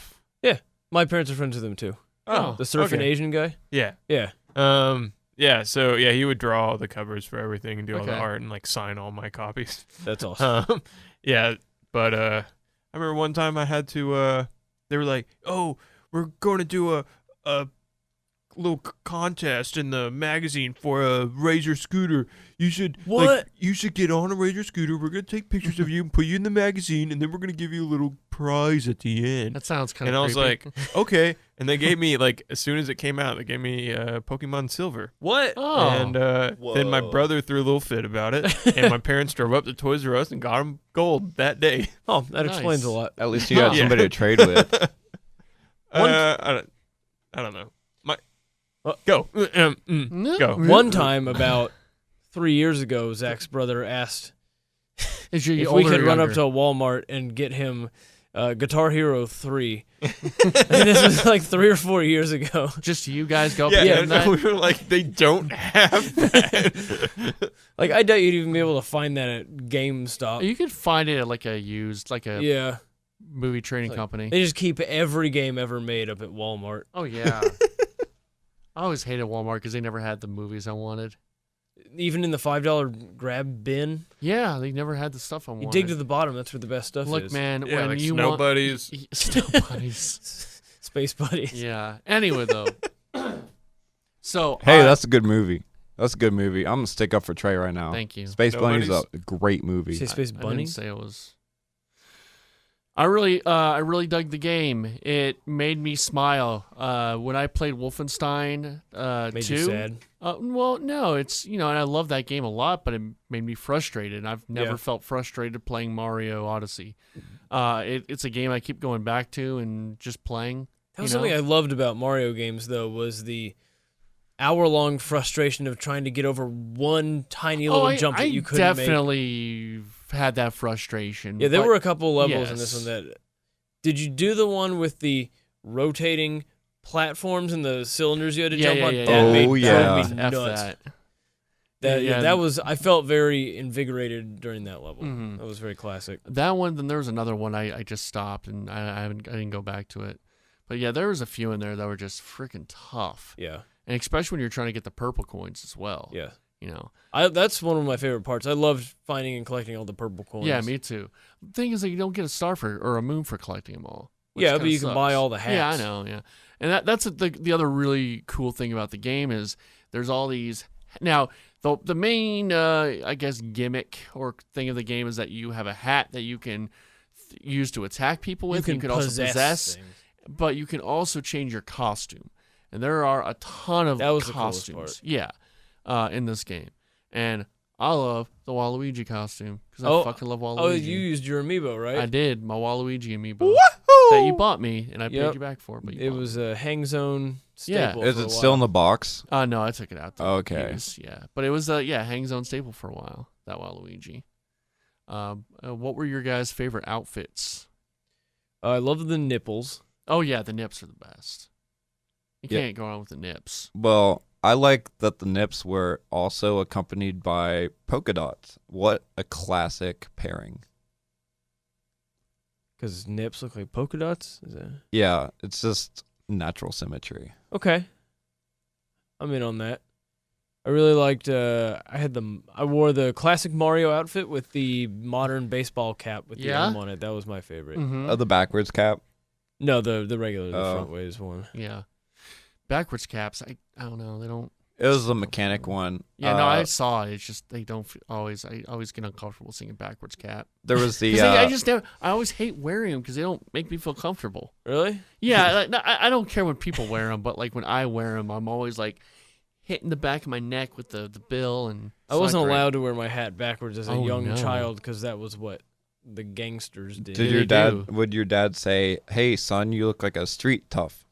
My parents are friends with him too. Oh, The surfing okay. Asian guy. Yeah. Yeah. Yeah. So yeah, he would draw the covers for everything and do all the Okay. art and like sign all my copies. That's awesome. Yeah, but I remember one time I had to. They were like, "Oh, we're going to do a little contest in the magazine for a Razor scooter. You should What? you should get on a Razor scooter. We're gonna take pictures of you and put you in the magazine, and then we're gonna give you a little prize at the end." That sounds kind And of. I was like, "Okay." And they gave me like as soon as it came out, they gave me Pokemon Silver. What? oh, And then my Whoa. brother threw a little fit about it, and my parents drove up to Toys R Us and got him gold that day. Oh, that explains Nice. a lot. At least you had Yeah. somebody to trade with. I don't know. Go. No. Go. One time, about 3 years ago, Zach's brother asked Is you if we could run up to a Walmart and get him Guitar Hero 3. And this was like 3 or 4 years ago. just you guys go. up Yeah, and get and that? we were like, they don't have that. Like, I doubt you'd even be able to find that at GameStop. You could find it at like a Yeah. movie trading Like, company. They just keep every game ever made up at Walmart. Oh yeah. I always hated Walmart because they never had the movies I wanted. Even in the $5 grab bin, Yeah, they never had the stuff I wanted. you dig to the bottom. That's where the best stuff Look, is. man, Yeah, when like you Snow want Buddies. Snow buddies. Space Buddies. Yeah. Anyway, though. So Hey, that's a good movie. That's a good movie. I'm gonna stick up for Trey right now. thank you. Space Bunny's Nobody's- a great movie. Say Space I Bunny? didn't say it was. I really dug the game. It made me smile. When I played Wolfenstein Made 2. you sad. Well, no, it's and I love that game a lot, but it made me frustrated. I've never Yeah. felt frustrated playing Mario Odyssey. It's a game I keep going back to and just playing. That was something I loved about Mario games, though, was the hour-long frustration of trying to get over one tiny little jump that you couldn't make. definitely had that frustration. Yeah, there but- were a couple levels in this yes. one that. Did you do the one with the rotating platforms and the cylinders you had to jump on? yeah. That Oh, made yeah. drove me F nuts. that. Yeah, that was. I felt very invigorated during that level. Mhm. That was very classic. That one. Then there was another one I just stopped and I didn't go back to it. But yeah, there was a few in there that were just freaking tough, Yeah, and especially when you're trying to get the purple coins as well. yeah. That's one of my favorite parts. I loved finding and collecting all the purple coins. Yeah, me too. The thing is that you don't get a star for or a moon for collecting them all. which Yeah, kinda but you can buy sucks. all the hats. Yeah, I know. Yeah, and that's the other really cool thing about the game is there's all these. Now the main I guess gimmick or thing of the game is that you have a hat that you can use to attack people with. You can also possess, things. but you can also change your costume, and there are a ton of That was the coolest costumes. part. Yeah, in this game, and I love the Waluigi costume because Oh, I fucking love Waluigi. Oh, you used your amiibo, right? I did my Waluigi amiibo that you bought me, and I paid Yep. you back for. But you It bought was a hang zone Yeah. staple. Is for a it still in while. the box? No, I took it out. To Okay. use, yeah, but it was hang zone staple for a while. That Waluigi. What were your guys' favorite outfits? I love the nipples. Oh yeah, the nips are the best. You Yeah. can't go wrong with the nips. Well, I like that the nips were also accompanied by polka dots. What a classic pairing. Because nips look like polka dots? Is that... Yeah, it's just natural symmetry. Okay. I'm in on that. I really liked, I wore the classic Mario outfit with the modern baseball cap with the Yeah? M on it. That was my favorite. Mm-hmm. The backwards cap. No, the regular, the Oh. front ways one. Yeah, backwards caps. I don't know. They don't. It was the mechanic one. Yeah, no, I saw it. It's just they don't always. I always get uncomfortable seeing a backwards cap. There was the 'Cause I always hate wearing them because they don't make me feel comfortable. Really? Yeah, like, no, I don't care when people wear them, but like when I wear them, I'm always like hitting the back of my neck with the bill, and I it's wasn't not great. allowed to wear my hat backwards as a Oh, young no. child because that was what the gangsters did. Did Yeah, your they dad? do. Would your dad say, "Hey, son, you look like a street tough"?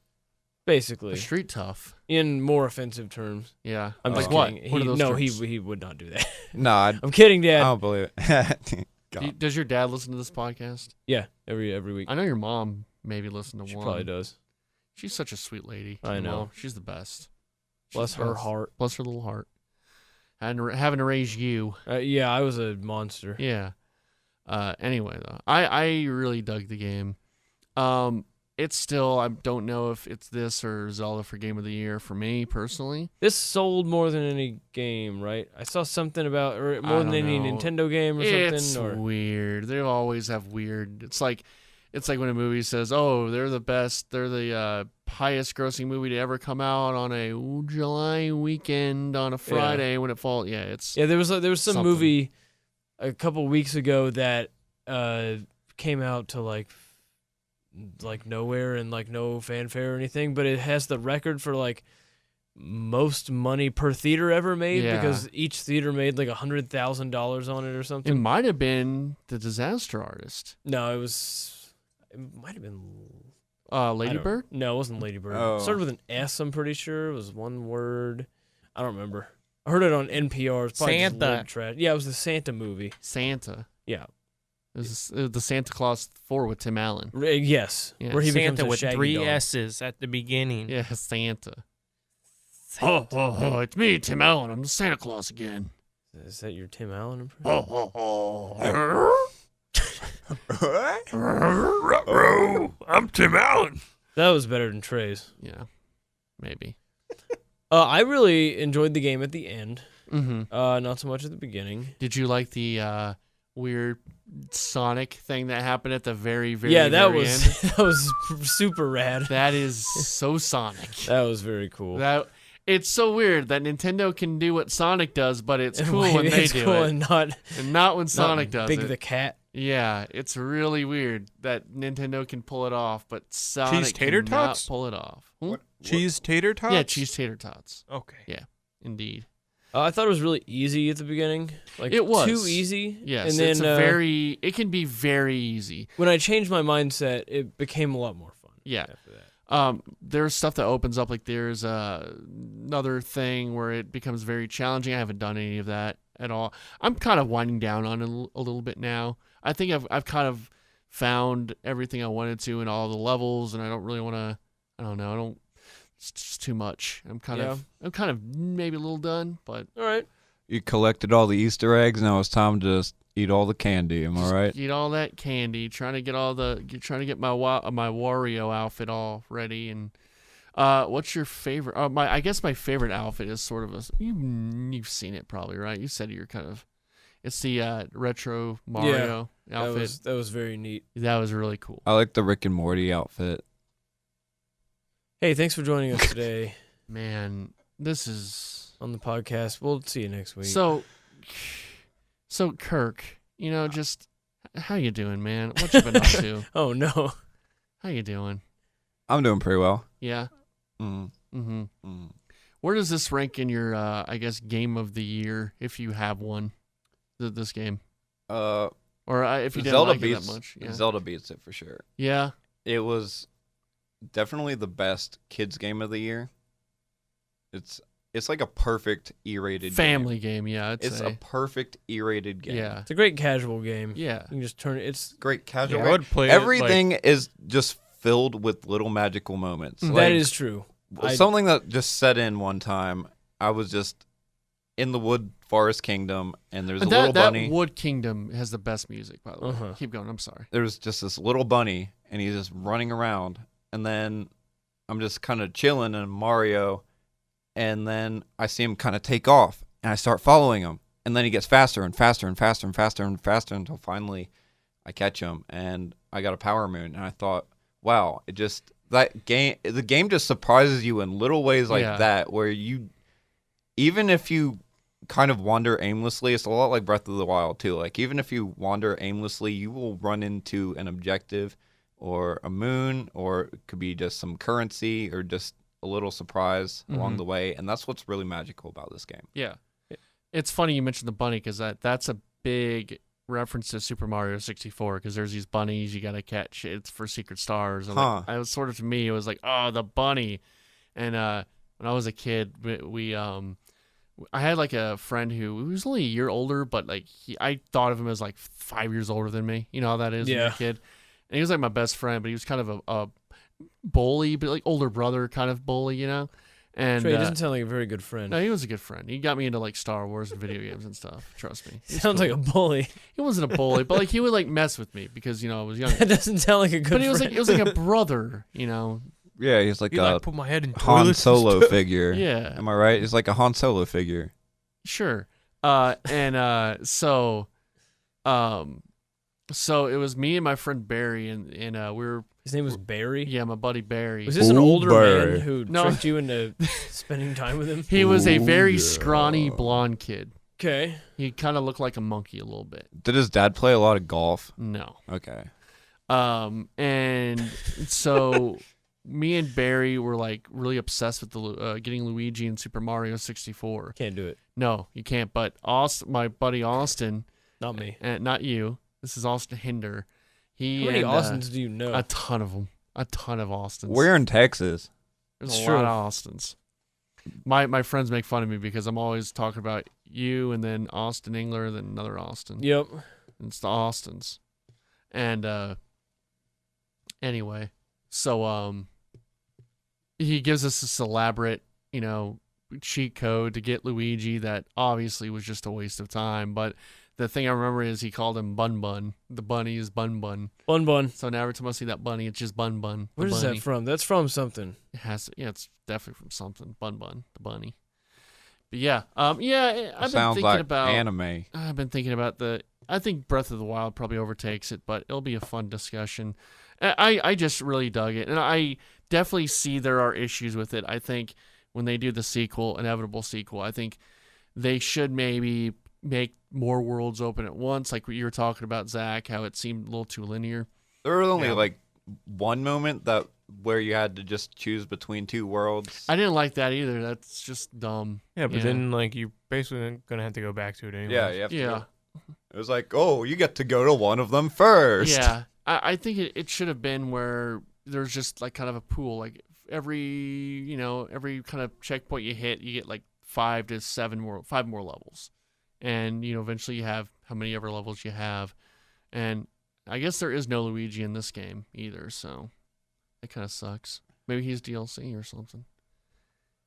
Basically, The street tough. in more offensive terms. Yeah, I'm like just what? kidding. What are those no, terms? he would not do that. No, I I'm kidding, Dad. don't believe it. God. Does your dad listen to this podcast? Yeah, every week. I know your mom maybe listened to She one. probably does. She's such a sweet lady. I Your know. mom, she's the best. She's Bless the her best. heart. Bless her little heart. And having to raise you. Yeah, I was a monster. Yeah. Anyway, though, I really dug the game. It's still, I don't know if it's this or Zelda for Game of the Year for me personally. This sold more than any game, right? I saw something about or more I than don't any know. Nintendo game or It's something. Or weird. They always have weird. It's like when a movie says, "Oh, they're the best. They're the highest grossing movie to ever come out on a July weekend on a Friday when it falls." Yeah, it's yeah, there was some something. movie a couple weeks ago that came out to like nowhere and like no fanfare or anything, but it has the record for like most money per theater ever made Yeah. because each theater made like $100,000 on it or It something. might have been The Disaster Artist. No, it might have been Lady I don't- Bird? No, it wasn't Lady Bird. Oh. It started with an S, I'm pretty sure. It was one word. I don't remember. I heard it on NPR. It's probably just Santa. lib trash. Yeah, it was the Santa movie. Santa. Yeah. This is the Santa Claus 4 with Tim Allen. Yes. Yeah. Where he becomes Santa a with shaggy 3 dog. S's at the beginning. Yeah, Santa. Oh, it's me, Tim Allen. I'm the Santa Claus again. Is that your Tim Allen impression? I'm Tim Allen. That was better than Trey's. Yeah, maybe. I really enjoyed the game at the end. Mm-hmm. Not so much at the beginning. Did you like the weird Sonic thing that happened at the very, very, Yeah, that very was end? that was super rad. That is so Sonic. That was very cool. That it's so weird that Nintendo can do what Sonic does, but it's cool when they It's do cool it, and not and not when Sonic not does Big it. the cat. Yeah, it's really weird that Nintendo can pull it off, but Sonic Cheese tater cannot tots? pull it off. Hmm? Cheese tater tots? Yeah, cheese tater tots. Okay. Indeed. I thought it was really easy at the beginning. Like It was. too easy. Yes, and then it's it can be very easy. when I changed my mindset, it became a lot more fun. Yeah. After that. There's stuff that opens up, like there's another thing where it becomes very challenging. I haven't done any of that at all. I'm kind of winding down on it a little bit now. I think I've kind of found everything I wanted to in all the levels, and I don't really want to. I don't know. It's just too much. I'm kind of maybe a little done, but All right. You collected all the Easter eggs. Now it's time to just eat all the candy. Am I right? eat all that candy. Trying to get my Wario outfit all ready. And what's your favorite? I guess my favorite outfit is sort of you've seen it probably, right? You said you're kind of. It's the retro Mario outfit. That was very neat. That was really cool. I like the Rick and Morty outfit. Hey, thanks for joining us today Man, this is on the podcast. We'll see you next week. so Kirk, just how you doing, man? What you been up to? Oh no. How you doing? I'm doing pretty well. Yeah. Mm. Mm-hmm. Mm. Where does this rank in your, I guess, game of the year, if you have one? This game, or if you didn't Zelda like beats it that much, yeah. Zelda beats it for sure. Yeah. It was definitely the best kids game of the year. It's like a perfect E-rated Family game, yeah. It's a perfect E-rated game. Yeah. It's a great casual game. Yeah. You can just turn it. It's Great casual. Yeah, I would play Everything is just filled with little magical moments. that is true. Something that just set in one time. I was just in the Wood Forest Kingdom, and there's a little bunny. That Wood Kingdom has the best music, by the way. Uh-huh. Keep going. I'm sorry. There's just this little bunny, and he's just running around. And then I'm just kind of chilling in Mario, and then I see him kind of take off, and I start following him. And then he gets faster and faster and faster and faster and faster until finally I catch him, and I got a power moon. And I thought, wow, the game just surprises you in little ways like that, where even if you kind of wander aimlessly, it's a lot like Breath of the Wild too. Like even if you wander aimlessly, you will run into an objective or a moon, or it could be just some currency or just a little surprise along the way. And that's what's really magical about this game. Yeah. It's funny you mentioned the bunny, because that's a big reference to Super Mario 64, because there's these bunnies you got to catch. It's for secret stars. And I was sort of, to me, it was like, oh, the bunny. And when I was a kid, I had like a friend who was only a year older, but like I thought of him as like 5 years older than me. You know how that is when you're a kid. And he was like my best friend, but he was kind of a bully, but like older brother kind of bully, And Trey doesn't sound like a very good friend. No, he was a good friend. He got me into like Star Wars and video games and stuff. Trust me. Sounds like a bully. He wasn't a bully, but like he would like mess with me because I was young. That doesn't sound like a good But friend. it was like a brother, Yeah, he's like You a put my head in Han toilets and Solo stuff. figure. Yeah. Am I right? He's like a Han Solo figure. Sure. So it was me and my friend Barry, and we were. His name was Barry? Yeah, my buddy Barry. Was this an Ooh, older Barry. man who No. tricked you into spending time with him? He was a very scrawny blonde kid. Okay. He kind of looked like a monkey a little bit. Did his dad play a lot of golf? No. Okay. And so me and Barry were like really obsessed with getting Luigi in Super Mario 64. Can't do it. No, you can't. But my buddy Austin, Not me. and not you. This is Austin Hinder. How many Austins do you know? A ton of them. A ton of Austins. We're in Texas. There's It's a true. lot of Austins. My friends make fun of me because I'm always talking about you and then Austin Engler, then another Austin. Yep. It's the Austins. And anyway, so he gives us this elaborate, cheat code to get Luigi that obviously was just a waste of time. But the thing I remember is he called him Bun Bun. The bunny is Bun Bun. Bun Bun. So now every time I see that bunny, it's just Bun Bun. Where is bunny. that from? That's from something. It has, it's definitely from something. Bun Bun, the bunny. But yeah, I've been Sounds thinking like about anime. I've been thinking about I think Breath of the Wild probably overtakes it, but it'll be a fun discussion. I just really dug it, and I definitely see there are issues with it. I think when they do the inevitable sequel, I think they should maybe make more worlds open at once, like what you were talking about, Zach, how it seemed a little too linear. There was only like one moment where you had to just choose between two worlds. I didn't like that either. That's just dumb. Yeah, but then like you basically gonna have to go back to it anyway. Yeah, you have to Yeah. go. It was like, oh, you get to go to one of them first. Yeah. I think it should have been where there's just like kind of a pool. Like every kind of checkpoint you hit, you get like 5 more levels. And, eventually you have how many ever levels you have. And I guess there is no Luigi in this game either, so it kind of sucks. Maybe he's DLC or something.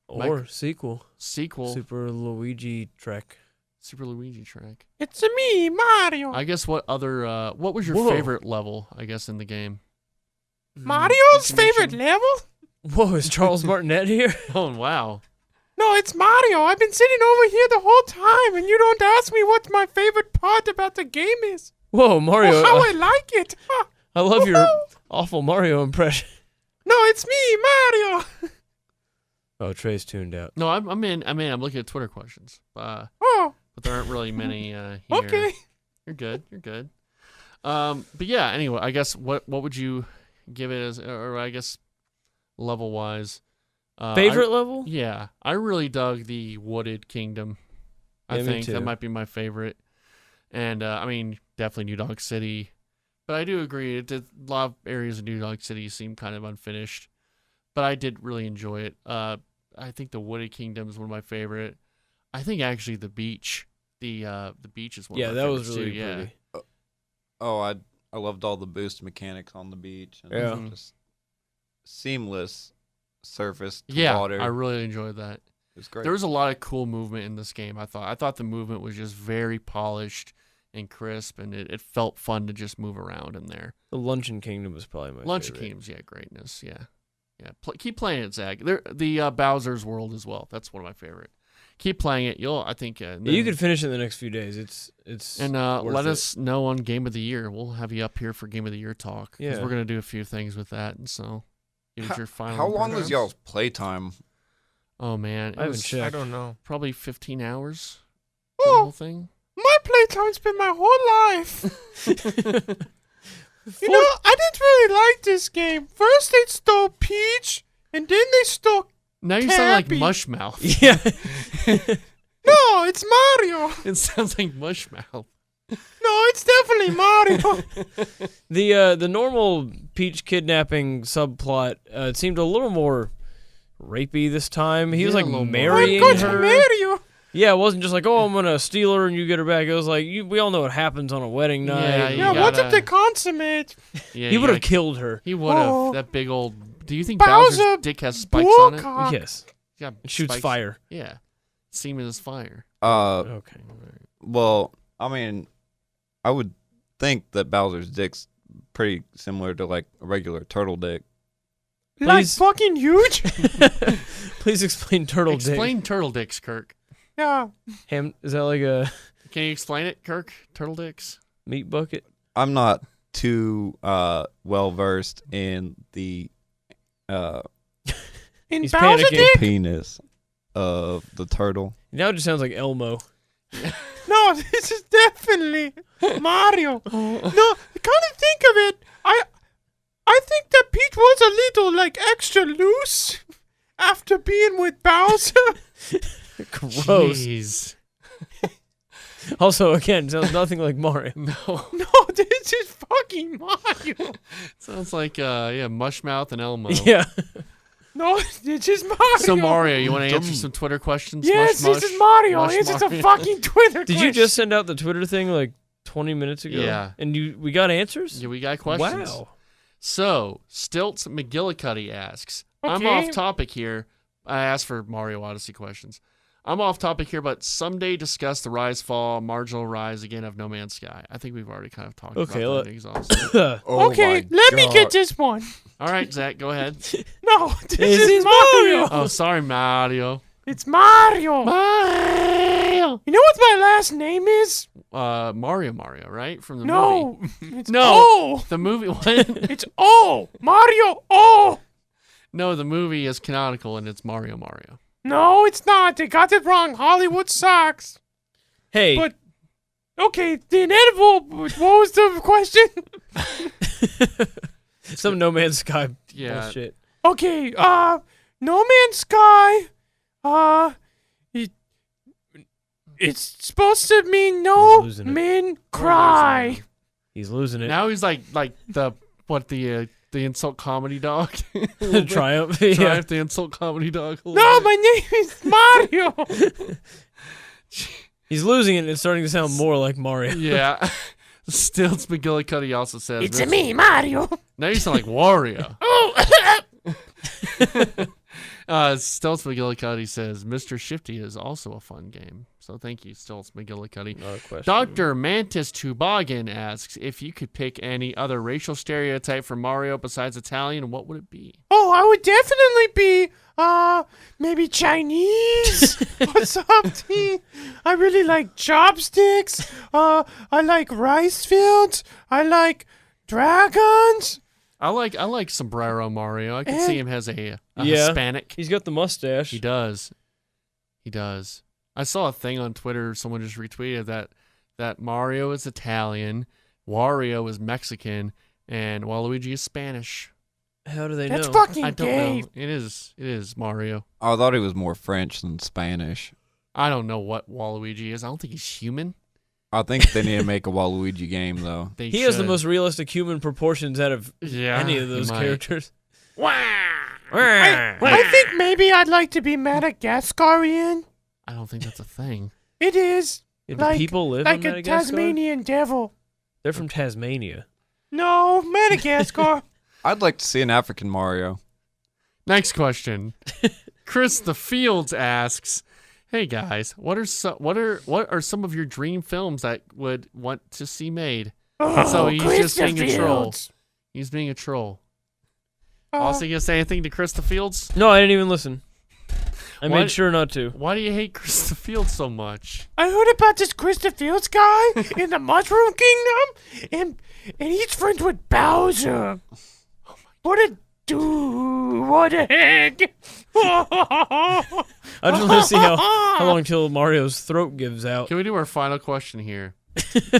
Or sequel. Super Luigi Trek. Track. It's me, Mario. I guess what was your favorite level, I guess, in the game? Mario's favorite level? Whoa, is Charles Martinet here? Oh, wow. No, it's Mario. I've been sitting over here the whole time, and you don't ask me what my favorite part about the game is. Whoa, Mario. Or how I like it. I love your awful Mario impression. No, it's me, Mario. Oh, Trey's tuned out. No, I'm looking at Twitter questions. Oh, But there aren't really many here. okay. You're good. But yeah, anyway, I guess what would you give it as, or I guess level wise? Favorite level? Yeah, I really dug the Wooded Kingdom. I Yeah, me think too. that might be my favorite. And I mean, definitely New Dog City. But I do agree, a lot of areas of New Dog City seem kind of unfinished. But I did really enjoy it. I think the Wooded Kingdom is one of my favorite. I think actually the beach, the beach is one. Yeah, of my that was favorites really too. Yeah. pretty. Oh, I loved all the boost mechanics on the beach. And Yeah. just seamless surface to Yeah, water. I really enjoyed that. It was great. There was a lot of cool movement in this game. I thought the movement was just very polished and crisp, and it felt fun to just move around in there. The Luncheon Kingdom was probably my Luncheon favorite. Kingdoms, yeah, greatness, yeah. Keep playing it, Zach. The Bowser's World as well. That's one of my favorite. Keep playing it. I think. You could finish it in the next few days. It's and worth let it. us know on Game of the Year. We'll have you up here for Game of the Year talk. Because Yeah. we're gonna do a few things with that, and so give us your final. How long was impressions. y'all's playtime? Oh man, it I haven't was checked. I don't know. probably 15 hours. For the whole thing. My playtime's been my whole life. You know, I didn't really like this game. First they stole Peach, and then they stole... Now you sound like Cappy. Mushmouth. Yeah. No, it's Mario. It sounds like Mushmouth. No, it's definitely Mario. The normal Peach kidnapping subplot it seemed a little more rapey this time. He was Yeah, like a little more. marrying I'm going to her. marry you. Yeah, it wasn't just like, oh, I'm gonna steal her and you get her back. It was like, we all know what happens on a wedding night. Yeah, you Yeah, what's up gotta- the consummate? Yeah, He you would have gotta- killed her. He would have. Oh. That big old. Do you think Bowser Bowser's dick has spikes on it? Bullcock. Yes. Yeah, It shoots spikes. fire. Yeah, semen is fire. Okay. Well, I mean, I would think that Bowser's dick's pretty similar to like a regular turtle dick. Like Please. fucking huge? Please explain turtle Explain dick. turtle dicks, Kirk. Yeah. Is that like a Can you explain it, Kirk? Turtle dicks. meat bucket? I'm not too well versed in the In He's Bowser panicking. dick? penis of the turtle. Now it just sounds like Elmo. No, this is definitely Mario. No, kind of think of it. I think that Peach was a little like extra loose after being with Bowser. Gross. Jeez. Also, again, sounds nothing like Mario. No. No, this is fucking Mario. Sounds like Mushmouth and Elmo. Yeah. No, this is Mario. So Mario, you want to answer some Twitter questions? Yes, Mush, this is Mario. Mush, This is a Mario. fucking Twitter. Did you just send out the Twitter thing like 20 minutes ago? Yeah. And we got answers? Yeah, we got questions. Wow. So, Stilts McGillicuddy asks, I'm Okay. off topic here. I asked for Mario Odyssey questions. I'm off topic here, but someday discuss the rise, fall, marginal rise again of No Man's Sky. I think we've already kind of talked Okay, about let- that exhaustively. Okay, let me get this one. All right, Zach, go ahead. No, this This is is Mario. Oh, sorry, Mario. It's Mario. Mario. You know what my last name is? Mario, right? From the movie. No. It's No. O. The movie, what? It's O. Mario O. No, the movie is canonical and it's Mario. No, it's not. They got it wrong. Hollywood sucks. Hey, But Okay, the inedible. What was the question? Some No Man's Sky Yeah. bullshit. Okay, No Man's Sky. It's supposed to mean He's no losing it. men cry. He's losing it. Now he's like the insult comedy dog. Triumph. Yeah. Triumph, the insult comedy dog. a little No, bit. my name is Mario. He's losing it and it's starting to sound more like Mario. Yeah. Stilts McGillicuddy also says It's me, Mario. Now you sound like Wario. Oh, Stilts McGillicuddy says Mr. Shifty is also a fun game. So thank you, Stilts McGillicuddy. Not a question. Dr. Mantis Toboggan asks if you could pick any other racial stereotype for Mario besides Italian, what would it be? Oh, I would definitely be, maybe Chinese or something. I really like chopsticks. I like rice fields. I like dragons. I like Sombrero Mario. I can And- see him as a Yeah. Hispanic. He's got the mustache. He does. He does. I saw a thing on Twitter. Someone just retweeted that Mario is Italian, Wario is Mexican, and Waluigi is Spanish. How do they That's know? fucking I don't gay. know. It is Mario. I thought he was more French than Spanish. I don't know what Waluigi is. I don't think he's human. I think they need to make a Waluigi game though. They He has the should. most realistic human proportions out of yeah, any of he those might. characters. I think maybe I'd like to be Madagascarian. I don't think that's a thing. It is Do Like- people live like in a Madagascar? Tasmanian devil. They're from Tasmania. No, Madagascar. I'd like to see an African Mario. Next question. Chris the Fields asks, "Hey guys, what are some of your dream films that would want to see made?" So he's just being a troll. Christafields. He's being a troll. Oh. Also, you gonna say anything to Chris the Fields? No, I didn't even listen. I What? made sure not to. Why do you hate Chris the Fields so much? I heard about this Christafields guy in the Mushroom Kingdom, and he's friends with Bowser. What a dude! What a heck! I just want to see how long till Mario's throat gives out. Can we do our final question here?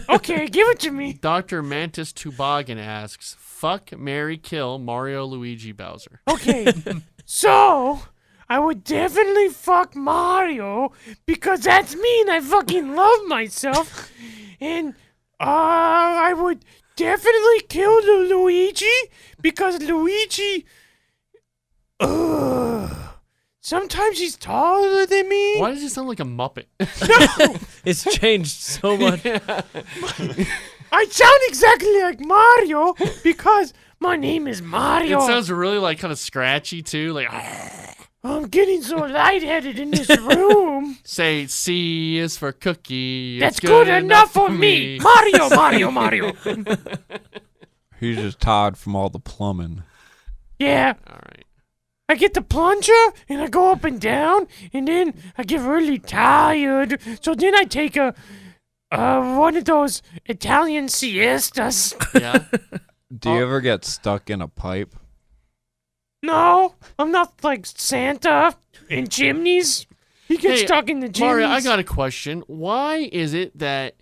Okay, give it to me. Dr. Mantis Toboggan asks, "Fuck, marry, kill Mario, Luigi, Bowser." Okay, so I would definitely fuck Mario because that's me and I fucking love myself. And I would definitely kill the Luigi because Luigi, sometimes he's taller than me. Why does he sound like a Muppet? It's changed so much. I sound exactly like Mario because my name is Mario. It sounds really like kind of scratchy too. Like I'm getting so lightheaded in this room. say C is for cookie. That's It's good enough for me. Mario, Mario, Mario. He's just tired from all the plumbing. Yeah, All right. I get the plunger and I go up and down, and then I get really tired. So then I take a one of those Italian siestas. Yeah. Do you ever get stuck in a pipe? No, I'm not like Santa in chimneys. He gets Hey, stuck in the chimneys. Mario, I got a question. Why is it that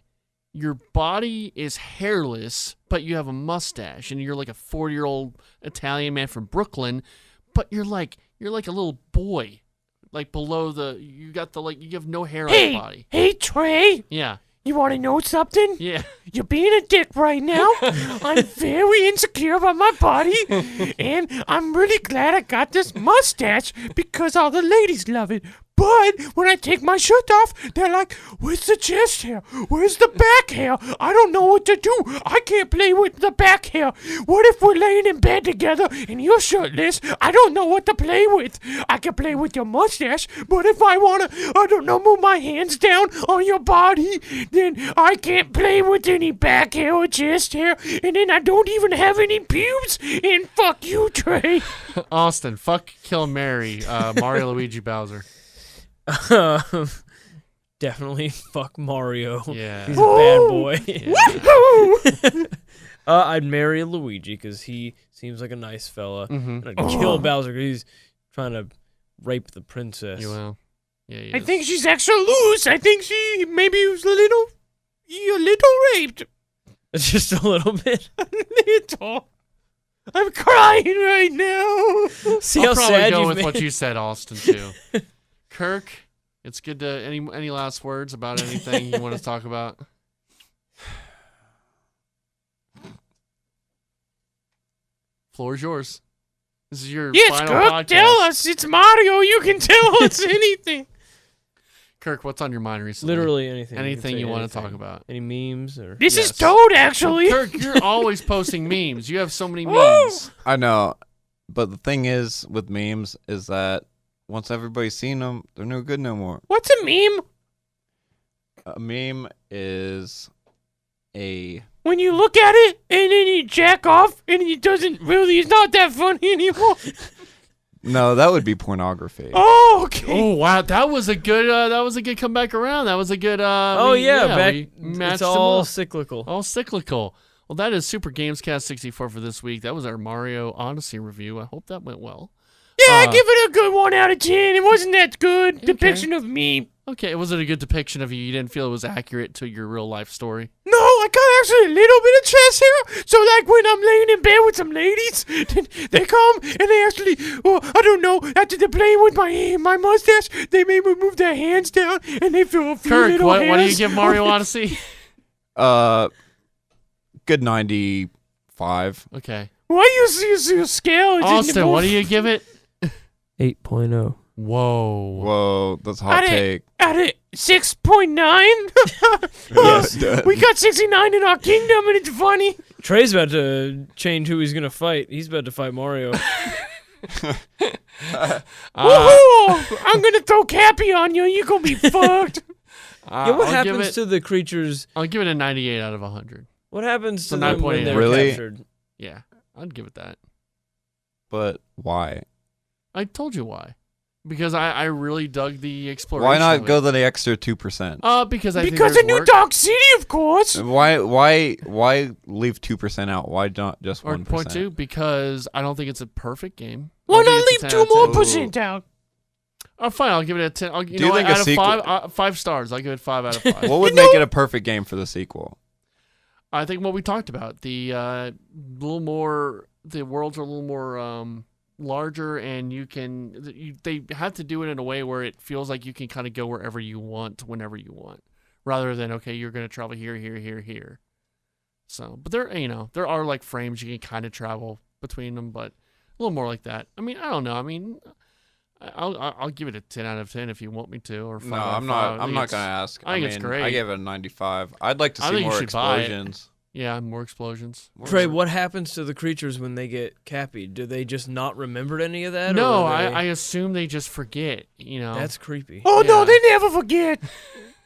your body is hairless, but you have a mustache, and you're like a 40-year-old Italian man from Brooklyn, but you're like a little boy, like below you have no hair on your body. Hey, Trey, Yeah. you want to know something? Yeah. You're being a dick right now. I'm very insecure about my body, and I'm really glad I got this mustache because all the ladies love it. But when I take my shirt off, they're like, "Where's the chest hair? Where's the back hair? I don't know what to do. I can't play with the back hair. What if we're laying in bed together and you're shirtless? I don't know what to play with. I can play with your mustache, but if I want to, I don't know, move my hands down on your body, then I can't play with any back hair or chest hair, and then I don't even have any pubes, and fuck you, Trey." Austin, fuck, kill, marry, Mario, Luigi, Bowser. Definitely fuck Mario. Yeah. He's a bad boy. Yeah. I'd marry Luigi because he seems like a nice fella. Mm-hmm. And I'd kill Bowser because he's trying to rape the princess. You will. Yeah. I think she's extra loose. I think she maybe was a little You're a little raped. Just a little bit. Little. I'm crying right now. See I'll how probably sad go you've with made. what you said, Austin, too. Kirk, it's good to any last words about anything you want to talk about? Floor is yours. This is your Yes, final Kirk, podcast. tell us. It's Mario. You can tell us anything. Kirk, what's on your mind recently? Literally anything. can Anything say you want to anything. talk about. Any memes or? This Yes. is Toad, actually. Kirk, you're always posting memes. You have so many memes. I know, but the thing is with memes is that once everybody's seen them, they're no good no more. What's a meme? A meme is a When you look at it and then you jack off and it doesn't really, it's not that funny anymore. no, that would be pornography. Oh, okay. Oh wow, that was a good comeback around. That was a good. Oh yeah, back. we matched It's them all up. cyclical. All cyclical. Well, that is Super GamesCast 64 for this week. That was our Mario Odyssey review. I hope that went well. Yeah, I give it a good 1 out of 10. It wasn't that good. Okay. Depiction of me. Okay, was it a good depiction of you? You didn't feel it was accurate to your real life story? No, I got actually a little bit of chest hair. So, like, when I'm laying in bed with some ladies, then they come and they actually, well, I don't know, after they're playing with my mustache, they may move their hands down and they feel a few Kirk, little what do you hairs. give Mario Odyssey? Good 95. Okay. Why you use a scale? It's in the Austin, what do book. you give it? 8.0. Whoa. Whoa, that's a hot take. At it 6.9? Yes. We got 69 in our kingdom and it's funny. Trey's about to change who he's gonna fight. He's about to fight Mario. Woohoo! I'm gonna throw Cappy on you. You gonna be fucked. Yeah, what I'll give happens it, to the creatures? I'll give it a 98 out of 100. What happens So to them 9.8. when they're Really? captured? Yeah, I'd give it that. But why? I told you why. Because I really dug the exploration. Why not of go it. the extra 2%? Because I Because think a new work. Dark City, of course. Why leave 2% out? Why not just Or 1%? 0.2 because I don't think it's a perfect game. Why I think not it's a leave 10 out 2 of more 10. percent out? Fine, I'll give it a 10. You Do you know think what, a out sequel- of 5 stars, I'll give it 5 out of 5. What would make it a perfect game for the sequel? I think what we talked about, the little more, the worlds are a little more larger, and they have to do it in a way where it feels like you can kind of go wherever you want, whenever you want, rather than okay, you're going to travel here, here, here, here. So, but there are like frames you can kind of travel between them, but a little more like that. I mean, I don't know. I mean, I'll give it a 10 out of 10 if you want me to, or 5 No, out of I'm 5. not. I I'm think not it's- gonna ask. I think it's great. I gave it a 95. I'd like to I see think you more should buy it. explosions. Yeah, more explosions. Trey, what happens to the creatures when they get cappied? Do they just not remember any of that? No, or are they- I assume they just forget. That's creepy. Oh, no, Yeah. they never forget.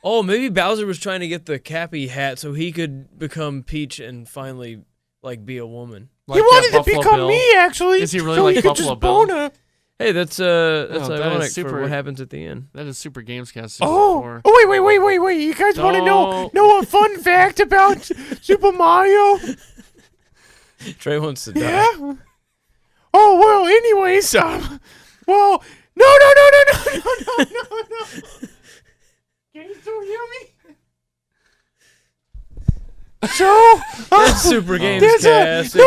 Oh, maybe Bowser was trying to get the cappy hat so he could become Peach and finally, like, be a woman. Like He that wanted to Buffalo become Bill. me, actually. Is he really so like he could Buffalo just Bill? bone her. Hey, that's that is ironic super- for what happens at the end. That is Super GamesCast 64. Oh, wait. You guys want to know a fun fact about Super Mario? Trey wants to die. Yeah? Oh, well, anyways, no. Can you still hear me? So, That's Super Games there's Cast. no.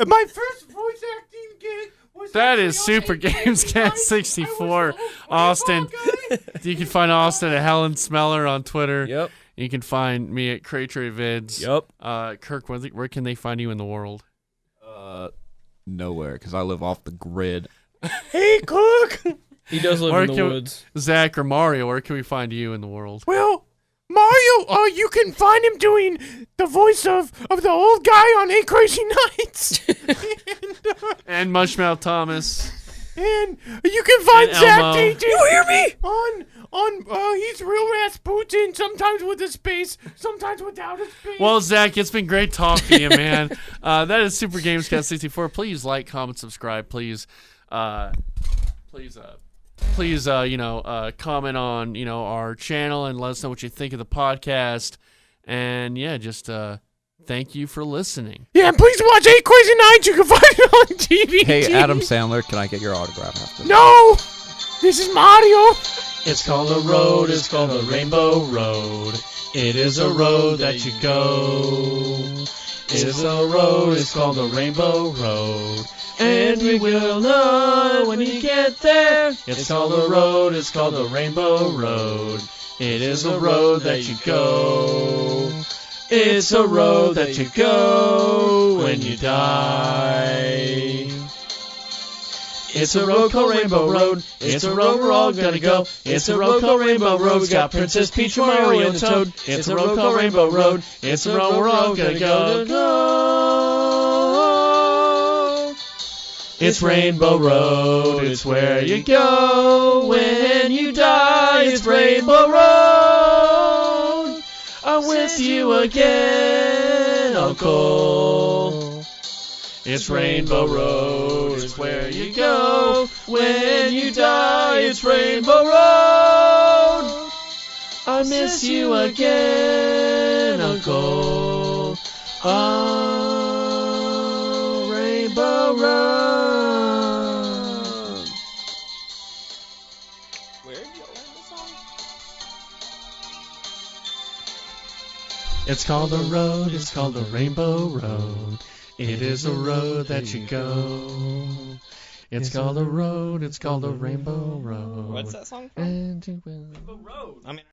My first voice acting gig was That actually is on Super Game GamesCast Night. 64. I was the Austin. volleyball guy. You can find Austin at Helen Smeller on Twitter. Yep. You can find me at Trey Vids. Yep. Kirk, where can they find you in the world? Nowhere, because I live off the grid. Hey, Kirk. He does live Or in the can- woods. Zach or Mario, where can we find you in the world? Well, Mario, you can find him doing the voice of the old guy on 8 Crazy Nights. And Mushmouth Thomas. And you can find And Zach Elmo. Dayton. You hear me? He's real Rasputin, sometimes with a space, sometimes without a space. Well, Zach, it's been great talking to you, man. That is Super GamesCast 64. Please like, comment, subscribe. Please, comment on, our channel and let us know what you think of the podcast. And yeah, just thank you for listening. Yeah, and please watch 8 Crazy Nights. You can find it on TV. Hey, Adam Sandler, can I get your autograph after? No! This is Mario. It's called a road. It's called a Rainbow Road. It is a road that you go. It is a road, it's called the Rainbow Road. And we will know when you get there. It's called the road, it's called the Rainbow Road. It is a road that you go. It's a road that you go when you die. It's a road called Rainbow Road. It's a road we're all gonna go. It's a road called Rainbow Road. It's got Princess Peach, Mario, and Toad. It's a road called Rainbow Road. It's a road we're all gonna go. It's Rainbow Road. It's where you go when you die. It's Rainbow Road. I'm with you again, Uncle. It's Rainbow Road, it's where you go when you die. It's Rainbow Road. I miss you again, Uncle. Oh, Rainbow Road. Where did you learn the song? It's called the road, it's called the Rainbow Road. It is a road that you go. It's called the road, it's called the Rainbow Road. What's that song from? And you will. Rainbow Road. I mean.